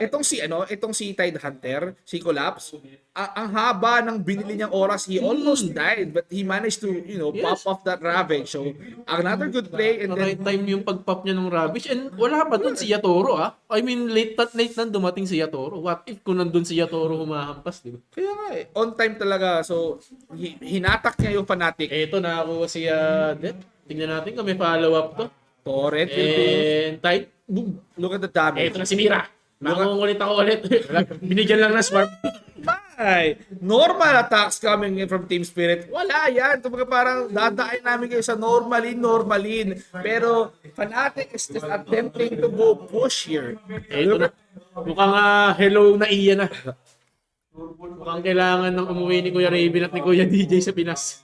S3: Itong si Tide Hunter, si Collapse, ang haba ng binili niyang oras, he almost died, but he managed to, pop off that Ravage. So, another good play. And
S1: Right
S3: then,
S1: time yung pag-pop niya ng Ravage. And wala pa dun si Yatoro, I mean, late na dumating si Yatoro. What if kung nandun si Yatoro humahampas, di ba?
S3: kaya nga eh, on time talaga. So, hinatak niya yung Fnatic.
S1: Eto, nakakuha si Det. Tingnan natin kung may follow-up to.
S3: Torrent will be,
S1: And tight. Boom.
S3: look at the damage.
S1: Eto na si Mira. Makungulit ako ulit. Binigyan lang ng swarm.
S3: Ay, normal attacks coming in from Team Spirit. Wala yan. Kumbaga parang dadain namin kayo sa normalin. Pero Fnatic is just attempting to go push here.
S1: Eto na. Mukhang hello na Ian na. Mukhang kailangan ng umuwi ni Kuya Raven at ni Kuya DJ sa Pinas.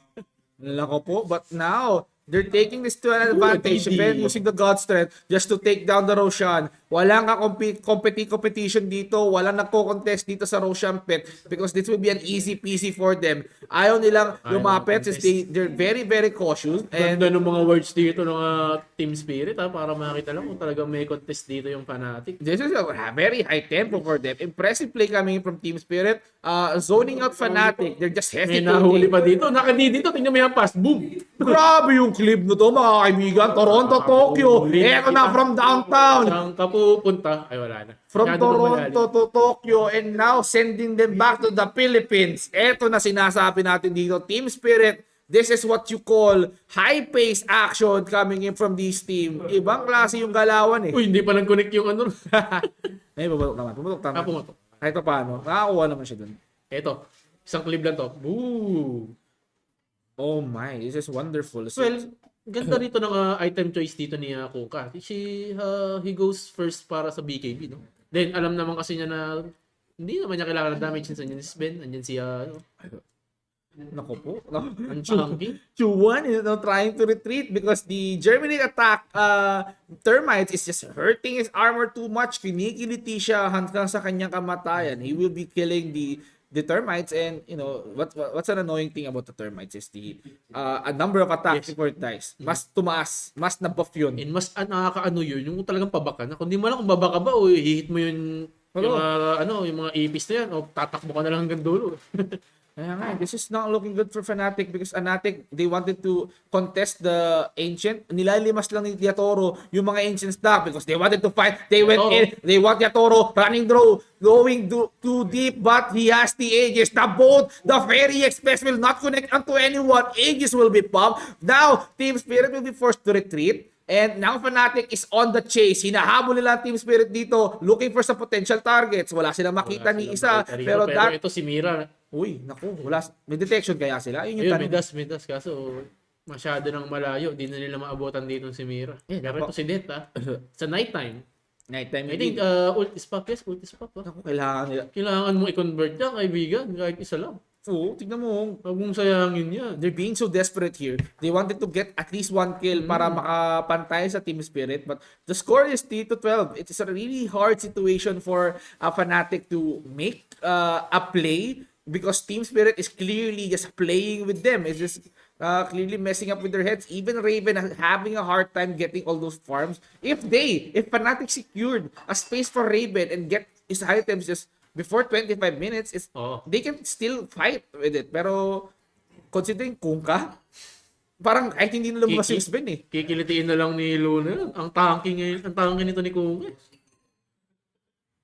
S3: Nalako po, but now they're taking this to an advantage. Ben using the God Strength just to take down the Roshan. Walang competition dito. Walang nagko-contest dito sa Roshan pit because this will be an easy peasy for them. Ayaw nilang lumapit since they're very, very cautious.
S1: And
S3: And
S1: ng mga words dito ng Team Spirit para makita lang kung talagang may contest dito yung Fnatic.
S3: this is a very high tempo for them. Impressive play coming from Team Spirit. Zoning out Fnatic. They're just
S1: May nahuli
S3: hesitating.
S1: pa dito. Dito, tingnan mo yung pass. Boom!
S3: Grabe yung clip na to, mga kaibigan. Toronto, Tokyo. Eto na from downtown.
S1: Saan ka pupunta? Ay, wala na.
S3: From
S1: Masyado na
S3: Toronto
S1: malalim.
S3: to Tokyo and now sending them back to the Philippines. Eto na sinasabi natin dito. Team Spirit, this is what you call high-paced action coming in from this team. Ibang klase yung galawan eh.
S1: Uy, hindi pa nag-connect yung ano.
S3: Ay, pumutok naman. Pumutok tama.
S1: Pumatok.
S3: Kahit pa paano. Nakakuha naman siya dun.
S1: Eto, isang clip lang to. Boo!
S3: Oh my, this is wonderful.
S1: Well, ganda rito ng item choice dito ni Kuka. He goes first para sa BKB, no? Then, alam naman kasi niya na hindi naman niya kailangan ng damage since andyan si Ben, andyan si
S3: Naku po.
S1: ang chunky.
S3: Chuan is now trying to retreat because the Germany attack termites is just hurting his armor too much. Kinikiliti siya hanggang sa kanyang kamatayan. He will be killing the termites, and what's an annoying thing about the termites is the a number of attacks before it dies. Mas tumaas, mas nabuff yun.
S1: And mas nakakaano yun, yung talagang pabaka na. Kung di mo lang kung babaka ba o hihit mo yun yung mga ipis na yan o tatakbo ka na lang hanggang dulo.
S3: Kaya nga, this is not looking good for Fnatic because Fnatic, they wanted to contest the Ancient. Nilalimas lang ni Yatoro yung mga Ancient stock because they wanted to fight. They went in. They want Yatoro running through, going too deep, but he has the Aegis. The boat, the Fairy Express will not connect onto anyone. Aegis will be pumped. Now, Team Spirit will be forced to retreat. And now Fnatic is on the chase. Hinahabol nila ang Team Spirit dito, looking for some potential targets. Wala silang makita ni isa. Pero
S1: ito si Mira.
S3: Uy, naku, wala. May detection kaya sila? Yun yung
S1: Ayun,
S3: tanong.
S1: may das. Kaso, masyado nang malayo. Di na nila maabutan dito si Mira. Pero ito si Det, sa nighttime.
S3: Nighttime
S1: I think, ult is pop. Yes, ult is pop.
S3: Naku, kailangan nila.
S1: Kailangan mo i-convert yan, kaibigan. Kahit isa lang.
S3: Oo, tignan mo.
S1: Huwag mong sayangin yan.
S3: They're being so desperate here. They wanted to get at least one kill para makapantay sa Team Spirit. But the score is 3-12. It is a really hard situation for Fnatic to make a play because Team Spirit is clearly just playing with them. It's just clearly messing up with their heads. Even Raven having a hard time getting all those farms. If Fnatic secured a space for Raven and get his items just before 25 minutes, they can still fight with it. Pero considering Kunkka, parang kahit hindi nila mas Ben eh.
S1: Kikilitiin na lang ni Luna. Ang tanking nito ni Kung.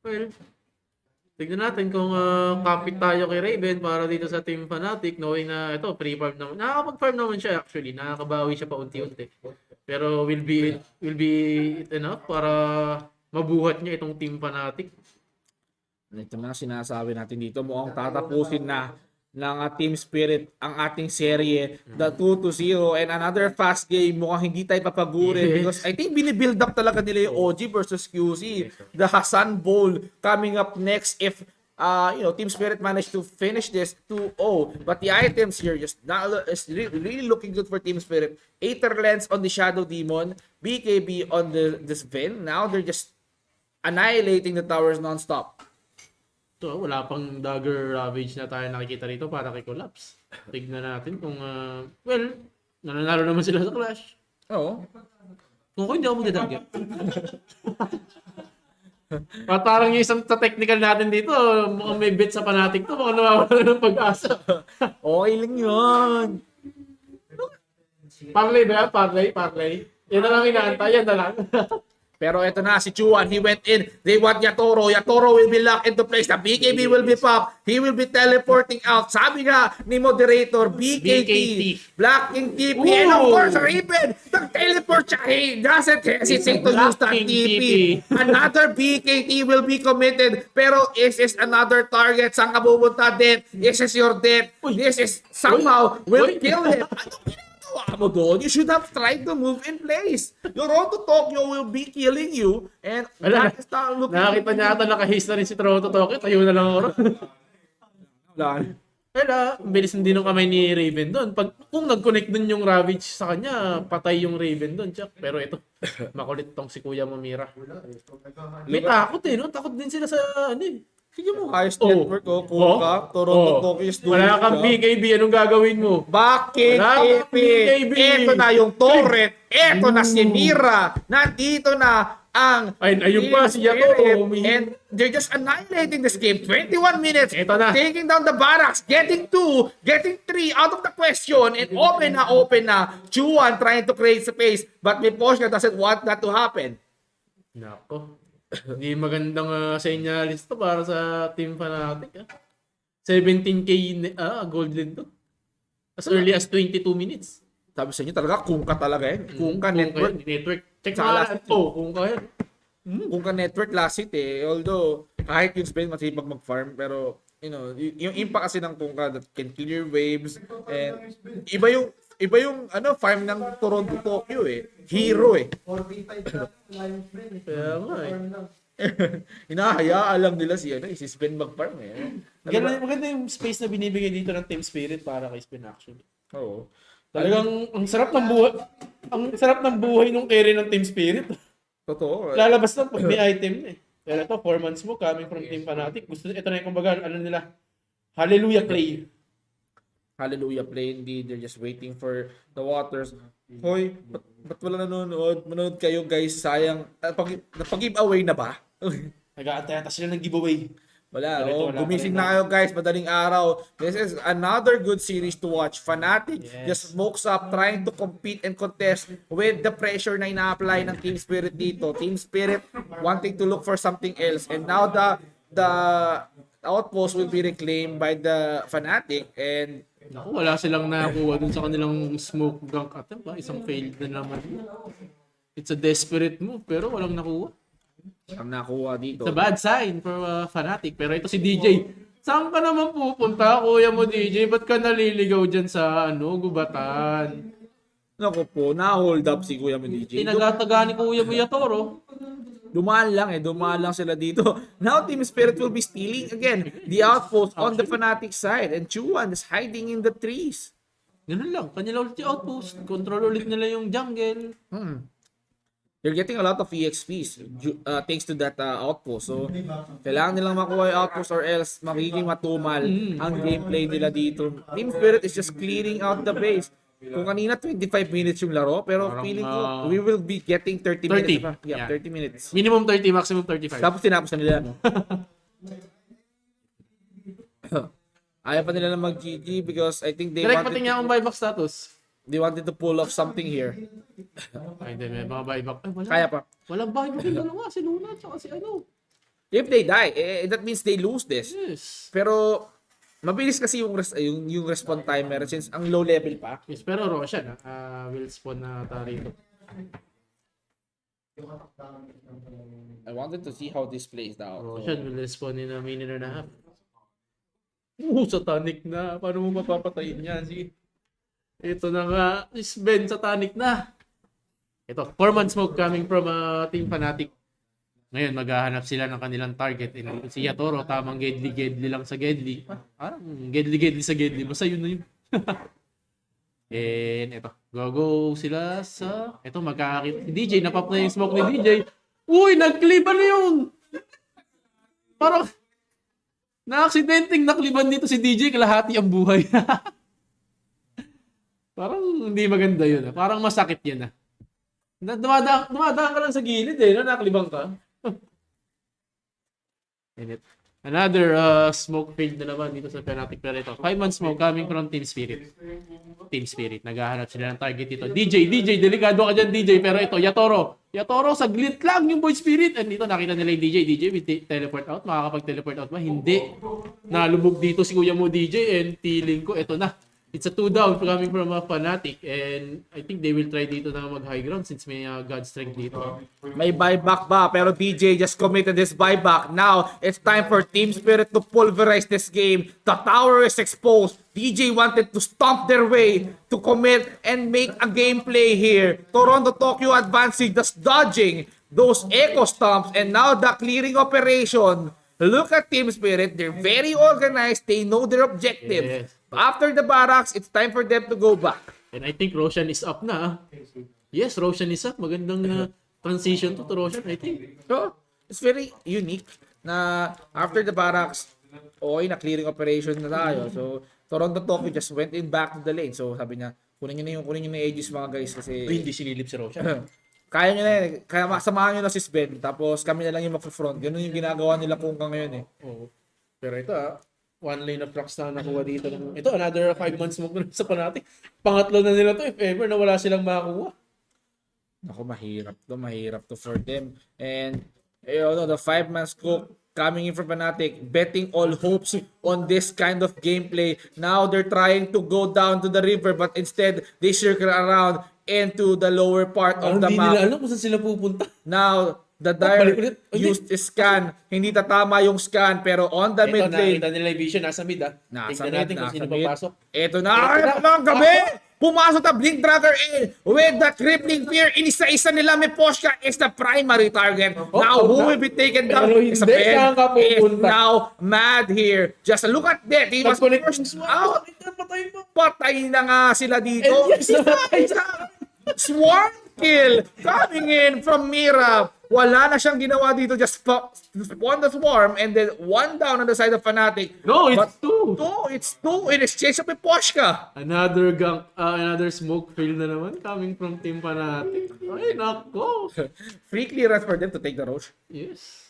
S1: Well, tignan natin kung kapit tayo kay Raven para dito sa Team Fnatic, knowing na ito, free-farm naman. Nakakapag-farm naman siya actually. Nakakabawi siya pa unti-unti. Pero will be it enough para mabuhat niya itong Team Fnatic?
S3: Ito na sinasabi natin dito. Mukhang tatapusin na ng Team Spirit ang ating serye. The 2-0 and another fast game. Mukhang hindi tayo papagurin because I think binibuild up talaga nila yung OG versus QC. The Hassan Bowl coming up next if Team Spirit managed to finish this 2-0. But the items here just is really looking good for Team Spirit. Aether Lens on the Shadow Demon, BKB on this Vin. Now they're just annihilating the towers non-stop.
S1: So, wala pang Dagger Ravage na tayo nakikita rito para kay Collapse. Tignan natin kung, nananalo naman sila sa Clash.
S3: Oo.
S1: Kung hindi ako magdadagger. Parang yung isang sa technical natin dito, mukhang may bet sa Fnatic to, mukhang nawawala ng pag-asa.
S3: Okay lang yun.
S1: Parlay ba? Parlay. Yan na lang inaantay, yan na lang.
S3: Pero eto na, si Chuan, he went in. They want Yatoro. Yatoro will be locked into place. The BKB will be popped. He will be teleporting out. Sabi nga ni moderator, BKT. Blocking TP. And of course, Raven, nag-teleport siya. He doesn't hesitate to use that TP. Another BKT will be committed. Pero is another target. Saan ka pupunta, Death? This is your death. This is somehow will kill him. Mo doon, you should have tried to move in place. Your road to Tokyo will be killing you and that is not looking
S1: Nakakita niya ata nakahis na rin si Toronto Tokyo, tayo na lang ako. Wala, ang bilis din ng kamay ni Raven doon. Kung nag-connect dun yung Ravage sa kanya, patay yung Raven doon. Pero ito, makulit tong si Kuya Mamira. May takot no? Takot din sila sa
S3: Sige mo, highest network ko, Kuka, Toronto, Tokyo is doing
S1: wala kang BKB, anong gagawin mo?
S3: Bakit,
S1: BKB?
S3: Ito na yung turret. Ito na si Mira. Nandito na ang
S1: ayun pa, si Yatoro.
S3: And they're just annihilating this game. 21 minutes.
S1: Ito na.
S3: Taking down the barracks. Getting 2. Getting 3 out of the question. And open na. Chuan trying to create space. But Miposhka doesn't want that to happen.
S1: Nako. Hindi magandang senyales to para sa Team Fnatic. 17k gold din to. As early as 22 minutes.
S3: Sabi sa inyo talaga, Kungka talaga Kungka network.
S1: Check
S3: Saka
S1: sa Kungka yan.
S3: Kungka network last hit Although, kahit yung Spain masipag mag-farm, pero, yung impact kasi ng Kungka that can clear waves, and iba yung farm ng Toronto Tokyo Hero
S1: Kaya nga
S3: Hinahayaan lang nila si Spain mag-farm
S1: Maganda yung space na binibigay dito ng Team Spirit para kay Spain actually.
S3: Oo.
S1: Talagang ang sarap ng buhay. Ang sarap ng buhay nung carry ng Team Spirit.
S3: Totoo.
S1: Lalabas na pag may item na Pero ito, 4 months mo coming from Team Fnatic. Ito na yung kumbaga, nila? Hallelujah play.
S3: Hallelujah play indeed. They're just waiting for the waters. Hoy, ba't wala nanonood? Manood kayo guys, sayang. Napag-giveaway na ba?
S1: Nag-aantay sila ng giveaway.
S3: Wala.
S1: Wala
S3: Gumising
S1: pa rin
S3: na kayo guys, madaling araw. This is another good series to watch. Fnatic just smokes up, trying to compete and contest with the pressure na ina-apply ng Team Spirit dito. Team Spirit wanting to look for something else. And now the outpost will be reclaimed by the Fnatic and
S1: Naku, wala silang nakuha dun sa kanilang smoke gunk attempt ba? Isang failed na naman. It's a desperate move pero walang nakuha.
S3: ang nakuha dito.
S1: It's a bad sign for Fnatic. Pero ito si DJ. Saan ka naman pupunta, kuya mo DJ? Ba't ka naliligaw dyan sa gubatan?
S3: Naku po, na-hold up si Kuya mo DJ.
S1: Tinagataga ni kuya mo Yatoro.
S3: Dumaan lang sila dito. Now Team Spirit will be stealing again the outpost on the Fnatic side and Chuan is hiding in the trees.
S1: Ganun lang, kanila ulit yung outpost. Control ulit nila yung jungle.
S3: They're getting a lot of EXPs thanks to that outpost. So, kailangan nilang makuha yung outpost or else magiging matumal ang gameplay nila dito. Team Spirit is just clearing out the base. Kung kanina 25 minutes yung laro, pero
S1: parang,
S3: feeling ko we will be getting 30 minutes pa. Yeah, 30 minutes.
S1: Minimum 30, maximum 35.
S3: Tapos tinapos na nila. Ayaw pa nila na mag-GG because I think they
S1: Direct pati nga akong buyback status.
S3: wanted to pull off something here.
S1: Ay, hindi. May mga buyback. Ay, wala.
S3: Kaya pa.
S1: Walang buyback yung dalawa. Si Luna at si ano.
S3: If they die, that means they lose this.
S1: Yes.
S3: Pero mabilis kasi yung respawn timer since ang low level pa.
S1: Yes, pero Roshan, will spawn na tayo rito.
S3: I wanted to see how this plays out.
S1: Roshan will spawn in a minute and a half. Satanic na. Paano mo mapapatayin yan? Sige. Ito na nga. Sven, satanic na. Ito, 4-man smoke coming from Team FNATIC. Ngayon, maghahanap sila ng kanilang target. And si Yatoro, tamang gedli lang sa gedli. Parang gedli sa gedli. Basta yun na yun. And ito, go sila sa... Ito, magkakakita. Si DJ, napaplay yung smoke ni DJ. Uy, nagkliban na yun! Parang... Na-aksidenteng nakliban dito si DJ, kalahati ang buhay. Parang hindi maganda yun. Parang masakit yan. Dumadaan ka lang sa gilid naklibang ka. And another smoke failed na naman dito sa FNATIC. Pero ito, 5-man smoke coming from Team Spirit. Team Spirit, naghahanap sila ng target dito. DJ, delikado ka dyan DJ. Pero ito, Yatoro, saglit lang yung Boy Spirit. And dito, nakita nila yung DJ will teleport out. Makakapag-teleport out ba? Hindi. Nalubog dito si kuya mo DJ and feeling ko, ito na. It's a 2 down coming from a FNATIC. And I think they will try dito na mag-high ground since may God strength dito.
S3: May buyback ba? Pero DJ just committed this buyback. Now, it's time for Team Spirit to pulverize this game. The tower is exposed. DJ wanted to stomp their way to commit and make a gameplay here. Toronto Tokyo advancing, just dodging those echo stomps. And now the clearing operation. Look at Team Spirit. They're very organized. They know their objective.
S1: Yes.
S3: After the barracks, it's time for them to go back.
S1: And I think Roshan is up na. Yes, Roshan is up. Magandang transition to Roshan, I think.
S3: So, it's very unique na after the barracks, na clearing operation na tayo. So, Toronto Tokyo just went in back to the lane. So, sabi niya, kunin niyo na Aegis mga guys kasi
S1: Hindi sinilip si Roshan.
S3: kaya niyo na eh. Kaya samahan niyo na si Sven. Tapos kami na lang yung mag-front. Ganun yung ginagawa nila kung ngayon eh.
S1: Oo. Pero ito one lane of trucks na nakuha dito. Ito, another 5 months smoke na sa FNATIC. Pangatlo na nila to if ever na wala silang makakuha.
S3: Ako, mahirap to for them. And, the 5-man scope coming in from FNATIC, betting all hopes on this kind of gameplay. Now, they're trying to go down to the river, but instead, they circle around into the lower part of the
S1: Hindi
S3: map.
S1: nila alam kung saan sila pupunta.
S3: Now, the Dire
S1: balik ulit.
S3: used a scan. Hindi tatama yung scan, pero on the mid
S1: Ito,
S3: lane,
S1: nakita nila yung vision. Nasa mid
S3: nasa
S1: Tignan natin kung sino papasok.
S3: Ito na, ang gabi! Pumasok na Blink Dragger in with the crippling fear. Inisa-isa nila may Poshka is the primary target. Now, who will be taken down?
S1: Pero hindi
S3: Isabel
S1: ka
S3: is
S1: pupunta.
S3: now mad here. Just look at that. He was forced out. Patay na nga sila dito.
S1: And yes, namatay
S3: Swarm kill coming in from Mira. Wala na siyang ginawa dito. Just spawn the swarm and then one down on the side of FNATIC.
S1: No, it's
S3: But
S1: two.
S3: It's two in exchange of Poshka.
S1: Another another smoke fail na naman coming from Team FNATIC. Ay, nako.
S3: Free clearance for them to take the Roche.
S1: Yes.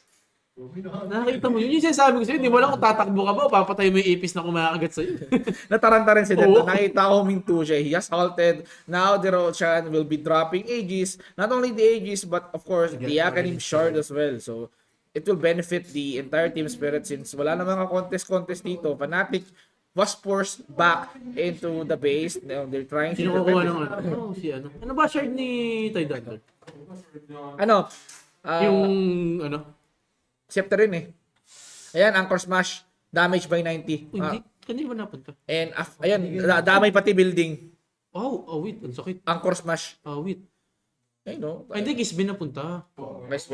S1: Nakita mo, yun yung sinasabi ko sa'yo. Hindi mo lang kung tatakbo ka ba o papatay mo yung ipis na kumakagat sa'yo.
S3: Nataranta rin si Denta.
S1: Oo.
S3: Nakita ko huminto siya. He has halted. Now the Roshan will be dropping Aegis. Not only the Aegis, but of course, the Akanim Shard as well. So, it will benefit the entire Team Spirit since wala na mga contest dito. FNATIC was forced back into the base. Now, they're trying to
S1: Sino kukuha ng si ano? Ano ba shard ni Tidal?
S3: Ano?
S1: Yung
S3: Scepter rin eh. Ayan, Anchor Smash. Damage by 90.
S1: hindi. Kanina ba napunta?
S3: And ayan, damay pati building.
S1: Wait. Ang sakit.
S3: Anchor Smash.
S1: Wait.
S3: Ay, no.
S1: Hindi, Gisbin napunta.
S3: Nice.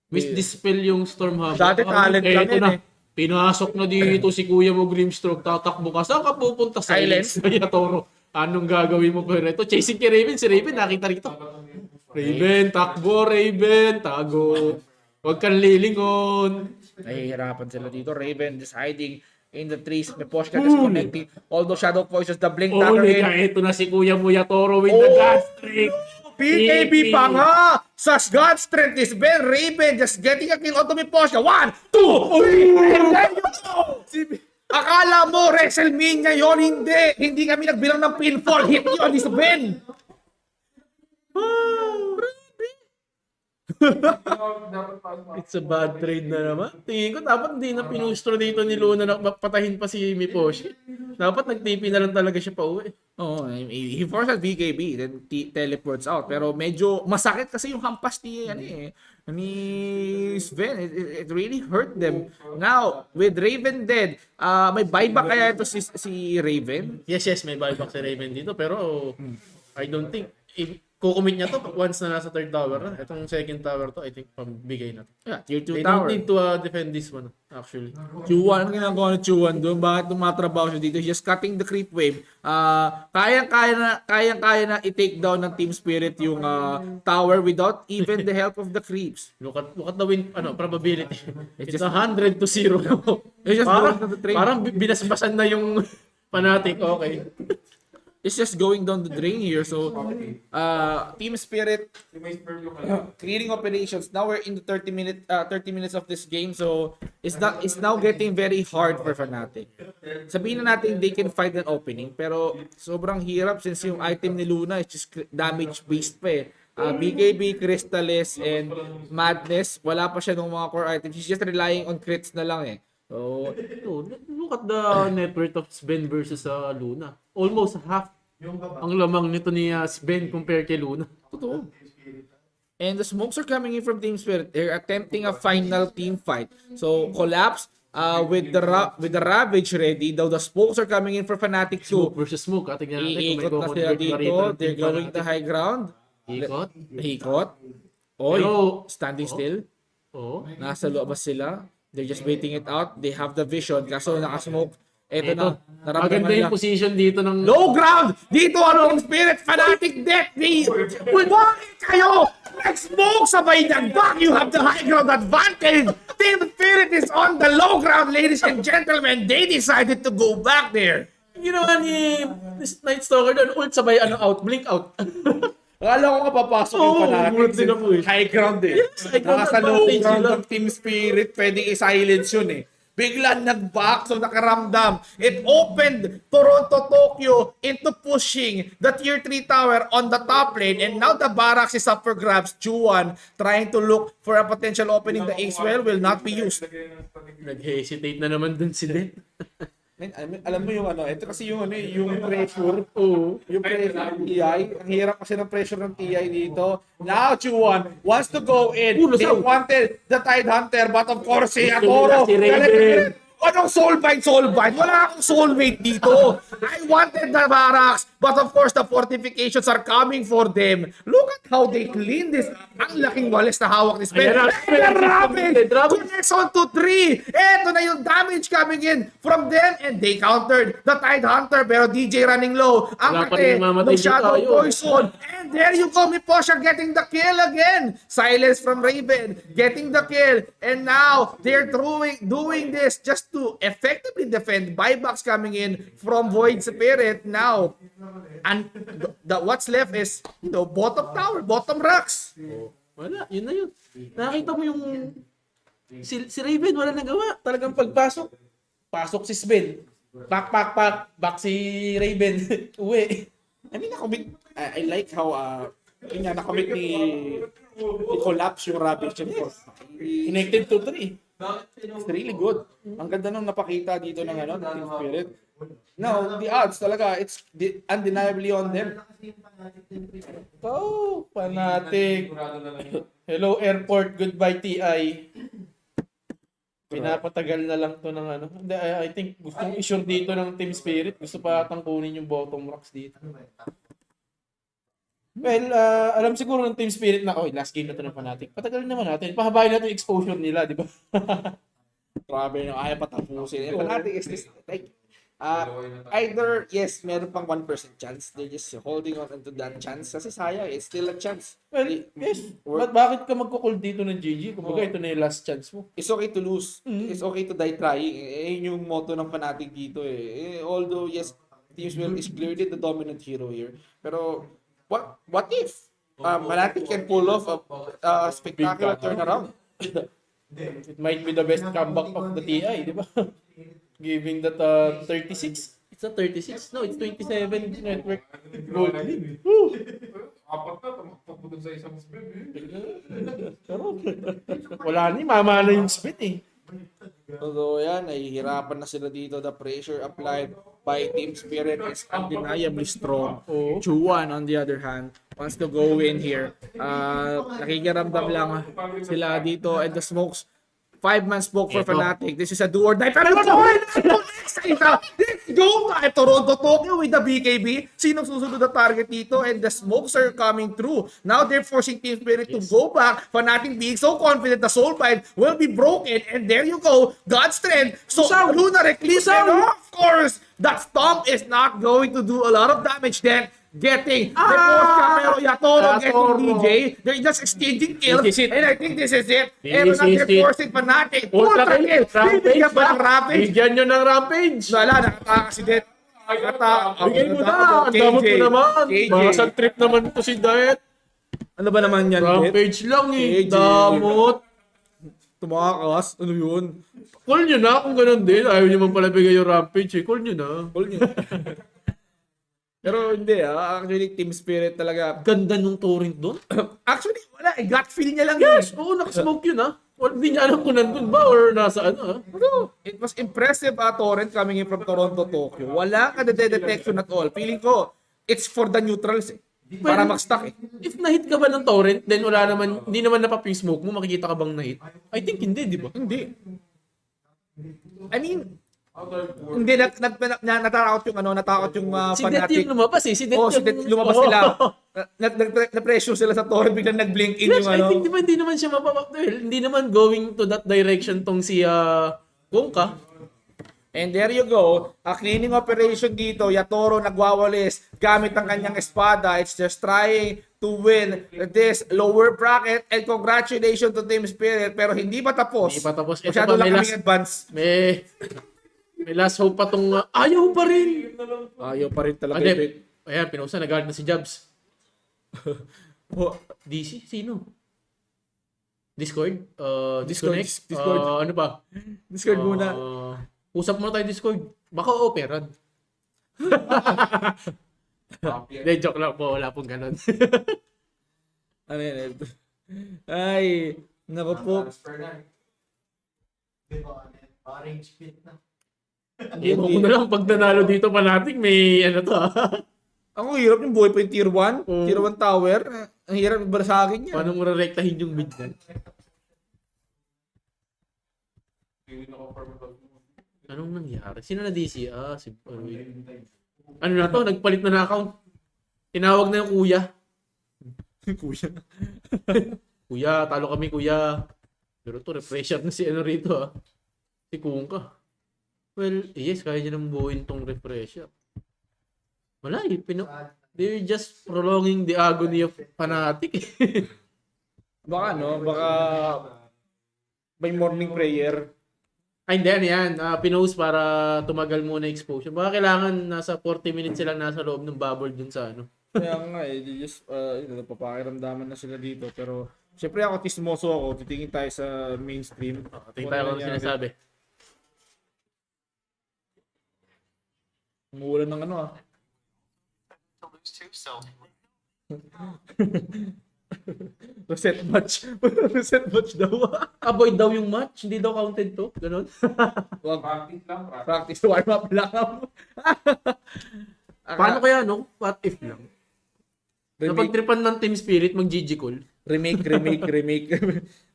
S1: Miss Dispel yung Storm Hub.
S3: Dati talent lang
S1: ito
S3: yun
S1: na.
S3: eh.
S1: Pinasok na dito si Kuya mo Grimstroke. Tatakbo ka. Saan ka pupunta? Silence. Kaya Toro. Anong gagawin mo pero ito? Chasing kay Raven. Si Raven nakita rito. Raven, takbo. Raven, tago. Huwag kang lilingon.
S3: Nahihirapan sila dito. Raven just hiding in the trees. May Poshka disconnecting. Although Shadow Voices, the Blink Dagger in.
S1: Ito na si Kuya mo Yatoro with the gas trick.
S3: PKB pa nga! Sa God Strength is Ben Raven just getting a kill onto may Poshka. 1, 2, 3, and there you go! Akala mo, WrestleMania yun? Hindi. Hindi kami nagbilang ng pinfall. Hit yun, is Ben.
S1: It's a bad trade na naman. Tingin ko dapat hindi na pinustro dito ni Luna na patahin pa si Miposhi. Dapat nag-TP na lang talaga siya pa uwi.
S3: Oh, he forces BKB then teleports out. Pero medyo masakit kasi yung hampas ni Sven. It really hurt them. Now, with Raven dead, may buyback kaya ito si Raven?
S1: Yes, may buyback si Raven dito pero I don't think kukumit niya to once na nasa third tower na. Itong second tower to, I think pambigay na to.
S3: Yeah, tier 2
S1: They
S3: tower.
S1: don't need to defend this one actually.
S3: Chuan, ano ginagawa ni Chuan doon? Bakit tumatrabaho siya dito? He's just cutting the creep wave. Kayang-kaya na i-take down ng Team Spirit yung tower without even the help of the creeps.
S1: Look at the win probability. It's
S3: just-
S1: 100 to 0.
S3: It's just
S1: parang,
S3: going to the train.
S1: parang binasbasan na yung Fnatic. Okay.
S3: It's just going down the drain here. So, Team Spirit creating operations. Now we're in the 30 minutes of this game. So, it's now getting very hard for Fnatic. Sabihin na natin they can find an opening, pero sobrang hirap since yung item ni Luna is just damage based pa eh. BKB, Crystallis, and Madness, wala pa siya ng mga core items. He's just relying on crits na lang eh. So,
S1: Look at the net worth of Sven versus Luna. Almost half ang lamang nito ni Sven compared kay Luna.
S3: totoo. And the smokes are coming in from Team Spirit. They're attempting a final team fight. So, Collapse with the Ravage ready. Though the smokes are coming in for Fnatic too.
S1: Smoke versus Smoke. Tingnan natin
S3: Iikot
S1: kung
S3: na
S1: may
S3: sila
S1: convert pa
S3: dito.
S1: rito.
S3: They're going to high ground.
S1: Ikot.
S3: Hikot. Oy,
S1: Pero-
S3: standing still.
S1: Oo.
S3: Nasa loob sila. They're just waiting it out. They have the vision. Kaso nakasmoke. Eto na. Naramdaman
S1: Maganda
S3: nila.
S1: yung position dito ng...
S3: Low ground! Dito Team Spirit, Fnatic death! Bakit kayo? Nag-smoke sabay nag-back! You have the high ground advantage! Team Spirit is on the low ground, ladies and gentlemen! They decided to go back there!
S1: Ginawa ni Night Stalker doon, ult sabay out, blink out.
S3: Akala ko nga papasok yung
S1: Oo,
S3: Fnatic.
S1: gulat din ako eh.
S3: High ground eh.
S1: Yes, high ground
S3: Nasa low
S1: advantage
S3: ground
S1: sila.
S3: ng Team Spirit, pwedeng i-silence yun eh. Biglang nag-back, so nakaramdam. It opened Toronto-Tokyo into pushing the tier 3 tower on the top lane. And now the barracks is up for grabs. Chuan trying to look for a potential opening. The ace well will not be used.
S1: Nag-hesitate na naman dun si Det.
S3: Man, alam mo yung ito kasi yung yung pressure.
S1: Oo.
S3: Yung pressure ng TI. Ang hirap kasi ng pressure ng TI dito. Now, Chuan wants to go in.
S1: Ulo
S3: They
S1: sa-
S3: wanted the Tide Hunter, but of course, si
S1: Gusto nila
S3: Atoro.
S1: si Raven.
S3: Anong soulbind? Wala akong soulmate dito. I wanted the barracks, but of course, the fortifications are coming for them. Look at how they clean this. Ang laking walis na hawak ni Sven.
S1: Ayan na,
S3: And the Ravage
S1: Ravage.
S3: connects on to 3. Eto na yung damage coming in from them, and they countered the Tide Hunter, pero DJ running low.
S1: Wala
S3: Ang
S1: pa
S3: kate
S1: rin mamatay
S3: ng Shadow
S1: dito, ayun.
S3: Poison. And there you go, Miposha getting the kill again. Silence from Raven, getting the kill. And now, they're doing this just to effectively defend buybacks coming in from Void Spirit. Now, and what's left is, bottom tower, bottom racks.
S1: Wala, yun na yun. Nakita mo yung... Si Raven, wala nagawa. Talagang pagpasok, pasok si Sven. Back si Raven. Uwi.
S3: I mean, I like how, nakomit ni Collapse yung Ravage.
S1: Connected to 3.
S3: It's really good. Ang ganda nung napakita dito ng Team Spirit. No, the odds talaga, it's undeniably on them.
S1: Oh, Fnatic. Hello airport, goodbye TI. Pinapatagal na lang to ng Hindi, I think gustong i-sure dito ng Team Spirit. Gusto pa tangkunin yung bottom rocks dito. Well, alam siguro ng Team Spirit na, last game na to ng Fnatic. Patagalin naman natin. Pahabain natin yung exposure nila, di ba?
S3: Grabe, ayaw patapusin. Fnatic is this, like, either, yes, meron pang 1% chance. They're just holding on to that chance. Kasi sayang, it's still a chance.
S1: Well, yes. Bakit ka magkukul dito ng GG? Kumbaga, ito na yung last chance mo.
S3: It's okay to lose. It's okay to die trying. Yun yung motto ng Fnatic dito eh. Although, yes, Team Spirit is clearly the dominant hero here. Pero, what if Fnatic can pull off a spectacular turnaround?
S1: It might be the best comeback of the TI, di ba? Giving that 36. It's a 36? No, it's 27 network gold lead. Woo!
S5: Apat na, tumaktak mo dun sa isang spin eh.
S6: Pero wala ni, mama na yung spin eh.
S3: So yan, nahihirapan na sila dito. The pressure applied by Team Spirit is undeniably strong.
S6: Oo.
S3: Chuan, on the other hand, wants to go in here. Nakikiramdam lang sila dito. And the smokes, 5-man smoke for
S1: Eto.
S3: FNATIC. This is a do or die. Pero let's go! Toronto, Tokyo with the BKB. Sinong susunod na target dito? And the smokes are coming through. Now they're forcing Team Spirit to go back. FNATIC being so confident the soul bind will be broken. And there you go. God's strength. So Lunar Eclipse. And of course, that stomp is not going to do a lot of damage then. Getting the pero Yatoro getting DJ. They're just exchanging kills.
S1: This is it.
S3: And I think this is it.
S1: This
S3: And
S1: is
S3: they're
S1: it.
S3: forcing FNATIC.
S1: Ultra
S3: Ultra
S1: kill.
S3: kill. Bibigyan pa ng Rampage.
S6: Bigyan nyo ng Rampage.
S3: Wala, nakaka-accident.
S6: Bigay mo na. Ang damot mo naman.
S3: KJ.
S6: Mga sa trip naman to si Diet.
S3: Ano ba naman yan?
S6: Rampage lang eh.
S3: KJ.
S6: Damot.
S3: Tumakas. Ano yun?
S6: Call nyo na kung ganun din. Ayaw nyo man pala bigay yung Rampage eh. Call nyo na.
S3: Call niyo. Pero hindi actually Team Spirit talaga.
S6: Ganda nung torrent doon.
S3: Actually wala, gut feel niya lang
S6: Yes,
S3: yun.
S6: oo, nakasmoke yun ah. Well, hindi niya alam kung nandun ba or nasa ano ah.
S3: Pero it was impressive Torrent coming in from Toronto, Tokyo. Wala ka detection at all. Feeling ko, it's for the neutrals eh. Para mag-stuck eh.
S6: If na-hit ka ba ng torrent, then wala naman, hindi naman napaping smoke mo, makikita ka bang na-hit? I think hindi, di ba?
S3: Hindi. I mean, hindi natakot yung natakot yung
S6: Si Det
S3: FNATIC.
S6: yung lumabas eh. Si Det
S3: Oh, si
S6: yung...
S3: Det lumabas
S6: Oo.
S3: sila. Na-pressure sila sa torrent, biglang nag-blink in
S6: Yes,
S3: yung
S6: I think di ba hindi naman siya hindi naman going to that direction tong si Kongka.
S3: And there you go. A cleaning operation dito. Yatoro nagwawalis gamit ang kanyang espada. It's just trying to win this lower bracket. And congratulations to Team Spirit. Pero hindi pa tapos.
S6: Hindi pa tapos. Ito
S3: Masyado
S6: pa,
S3: lang
S6: may
S3: kaming advance.
S6: May last hope pa tong ayaw pa rin.
S3: Ayaw pa rin talaga.
S6: Ade, ayan, pinusa, nag-guard na si Jabs.
S3: Oh,
S6: DC? Sino? Discord?
S3: Discord,
S6: Disconnect?
S3: Discord.
S6: Ano ba?
S3: Discord muna.
S6: Usap muna tayo Discord. Baka operad. Hindi, joke lang po. Wala pong ganun.
S3: Ano yan? Ay, naku po.
S6: Iwan ko na lang pag nanalo dito Fnatic, may ano to
S3: Ang hirap yung buhay pa yung tier 1.
S6: Oo.
S3: Tier 1 tower. Ang hirap ibala sa akin yan.
S6: Paano mo re-rectahin yung mid na? Anong nangyari? Sino na DC? Si ano na to? Nagpalit na na account. Tinawag na yung kuya.
S3: Kuya.
S6: Kuya, talo kami kuya. Pero to, refresher na si ano rito Si Kungka. Well, yes, kaya niya nang buuin tong refresher. Wala eh. They're just prolonging the agony of Fnatic.
S3: Baka baka may morning prayer.
S6: Ay, hindi. Ano yan? Pinost para tumagal muna exposure. Baka kailangan nasa 40 minutes silang nasa loob ng bubble dun sa ano.
S3: Kaya nga just papakiramdaman na sila dito. Pero syempre ako tismoso ako. Titingin tayo sa mainstream.
S6: Tingin tayo kung sinasabi.
S3: Umuulan ng reset match. Reset match daw.
S6: Avoid daw yung match. Hindi daw counted to. Ganon.
S3: Wag
S5: Practice lang, practice.
S3: practice warm up lang.
S6: Paano kaya no? What if lang?
S3: remake,
S6: Napagtripan ng Team Spirit mag-GG call.
S3: remake.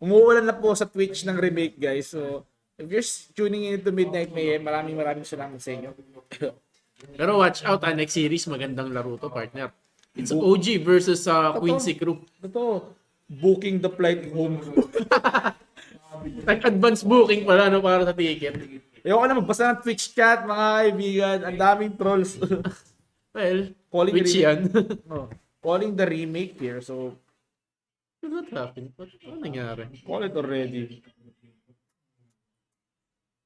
S3: Umuulan na po sa Twitch ng remake, guys. So, if you're tuning in to Midnight Mayhem, maraming salamat sa inyo.
S6: Pero watch out, next series magandang laro to, partner. It's OG versus Quincy Crew.
S3: Ito, booking the flight home.
S6: Nag-advance booking pala no, para sa ticket.
S3: Ayoko na magbasa ng Twitch chat, mga kaibigan. Ang daming trolls.
S6: Well,
S3: Calling
S6: which yan?
S3: Calling the remake here, so
S6: What happened? Ano nangyari?
S3: call it already.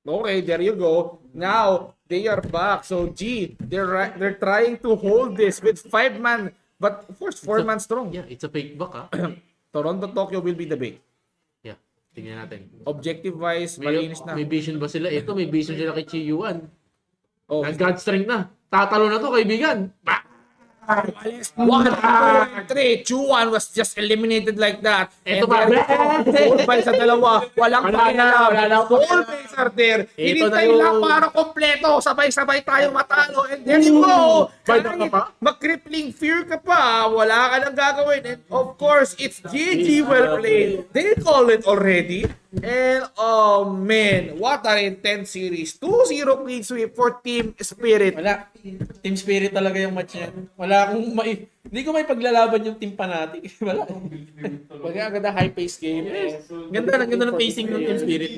S3: Okay, there you go. Now, they are back. So, they're trying to hold this with 5-man, but of course, 4-man strong.
S6: Yeah, it's a fake back
S3: Toronto, Tokyo will be the bait.
S6: Yeah, tingnan natin.
S3: Objective-wise, malinis na.
S6: May vision ba sila? Ito, may vision sila kay Chi Yuan.
S3: Oh,
S6: Nag-God strength na. Tatalo na to, kaibigan. Bah!
S3: 1, 2, 3. Chuan was just eliminated like that.
S6: Ito
S3: And
S6: pa.
S3: there, by sa dalawa. Walang
S6: Wala na, wala na.
S3: All base are there.
S6: Ito
S3: Hinintay
S6: na yung-
S3: lang para kompleto. Sabay-sabay tayo matalo. And there you go.
S6: Fight ka pa?
S3: Mag-crippling fear ka pa. Wala ka nang gagawin. And of course, it's GG well played. They call it already. And oh man, what an intense series. 2-0 clean sweep for Team Spirit.
S6: Wala. Team Spirit talaga yung match yan. Wala akong hindi ko may paglalaban yung Team FNATIC. Wala.
S3: Maganda high-paced game.
S6: Ganda ng pacing ng Team Spirit.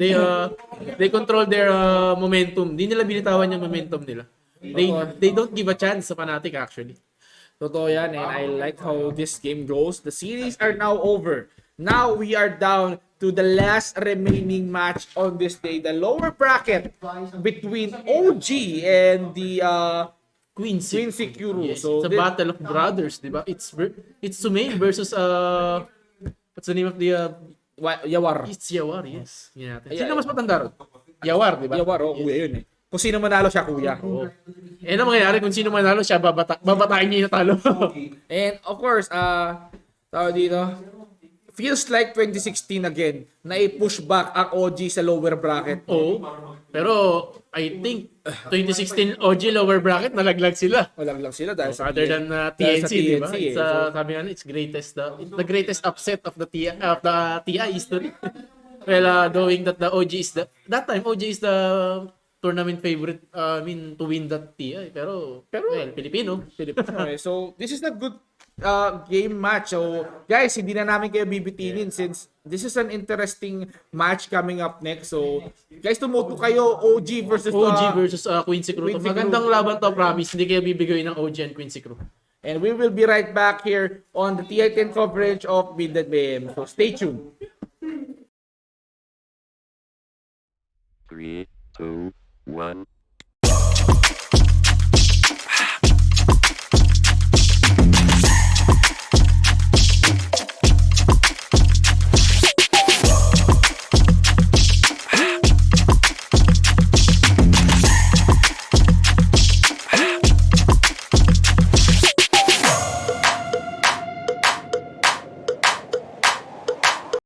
S6: They control their momentum. Di nila binitawan yung momentum nila. They don't give a chance sa FNATIC actually.
S3: Totoo yan, and I like how this game goes. The series are now over. Now we are down to the last remaining match on this day. The lower bracket between OG and the Quincy Kuro.
S6: Yes,
S3: So
S6: it's a battle of brothers, di ba? It's Sumail versus what's the name of the
S3: Yawar.
S6: It's Yawar, yes. Yan natin.
S3: Ay,
S6: Sino
S3: ay.
S6: mas matanda ron? Yawar, di ba?
S3: Yawar, oh, kuya yun eh. Kung sino manalo siya, kuya.
S6: Oo. Eh, ano mangyayari kung sino manalo siya, babatain niya yung talo.
S3: And of course, tawag dito, feels like 2016 again na i-push back ang OG sa lower bracket.
S6: Oo. Pero, I think, 2016 OG lower bracket, nalaglag sila.
S3: Walang lang sila dahil sa
S6: Other than
S3: dahil sa
S6: TNC, di ba?
S3: TNC,
S6: It's,
S3: So,
S6: sabi nga, it's the greatest upset of the TI history. Well, knowing that the OG is that time OG is the tournament favorite, to win that TI. Pero well, Pilipino.
S3: okay, so this is a good game match. So guys, hindi na namin kayo bibitinin since this is an interesting match coming up next. So guys, tumuto kayo OG versus
S6: Quincy Crew.
S3: Quincy
S6: Magandang laban to, promise. Hindi kayo bibigay ng OG and Quincy Crew.
S3: and we will be right back here on the TI10 coverage of Midnight BM. So stay tuned.
S2: 3,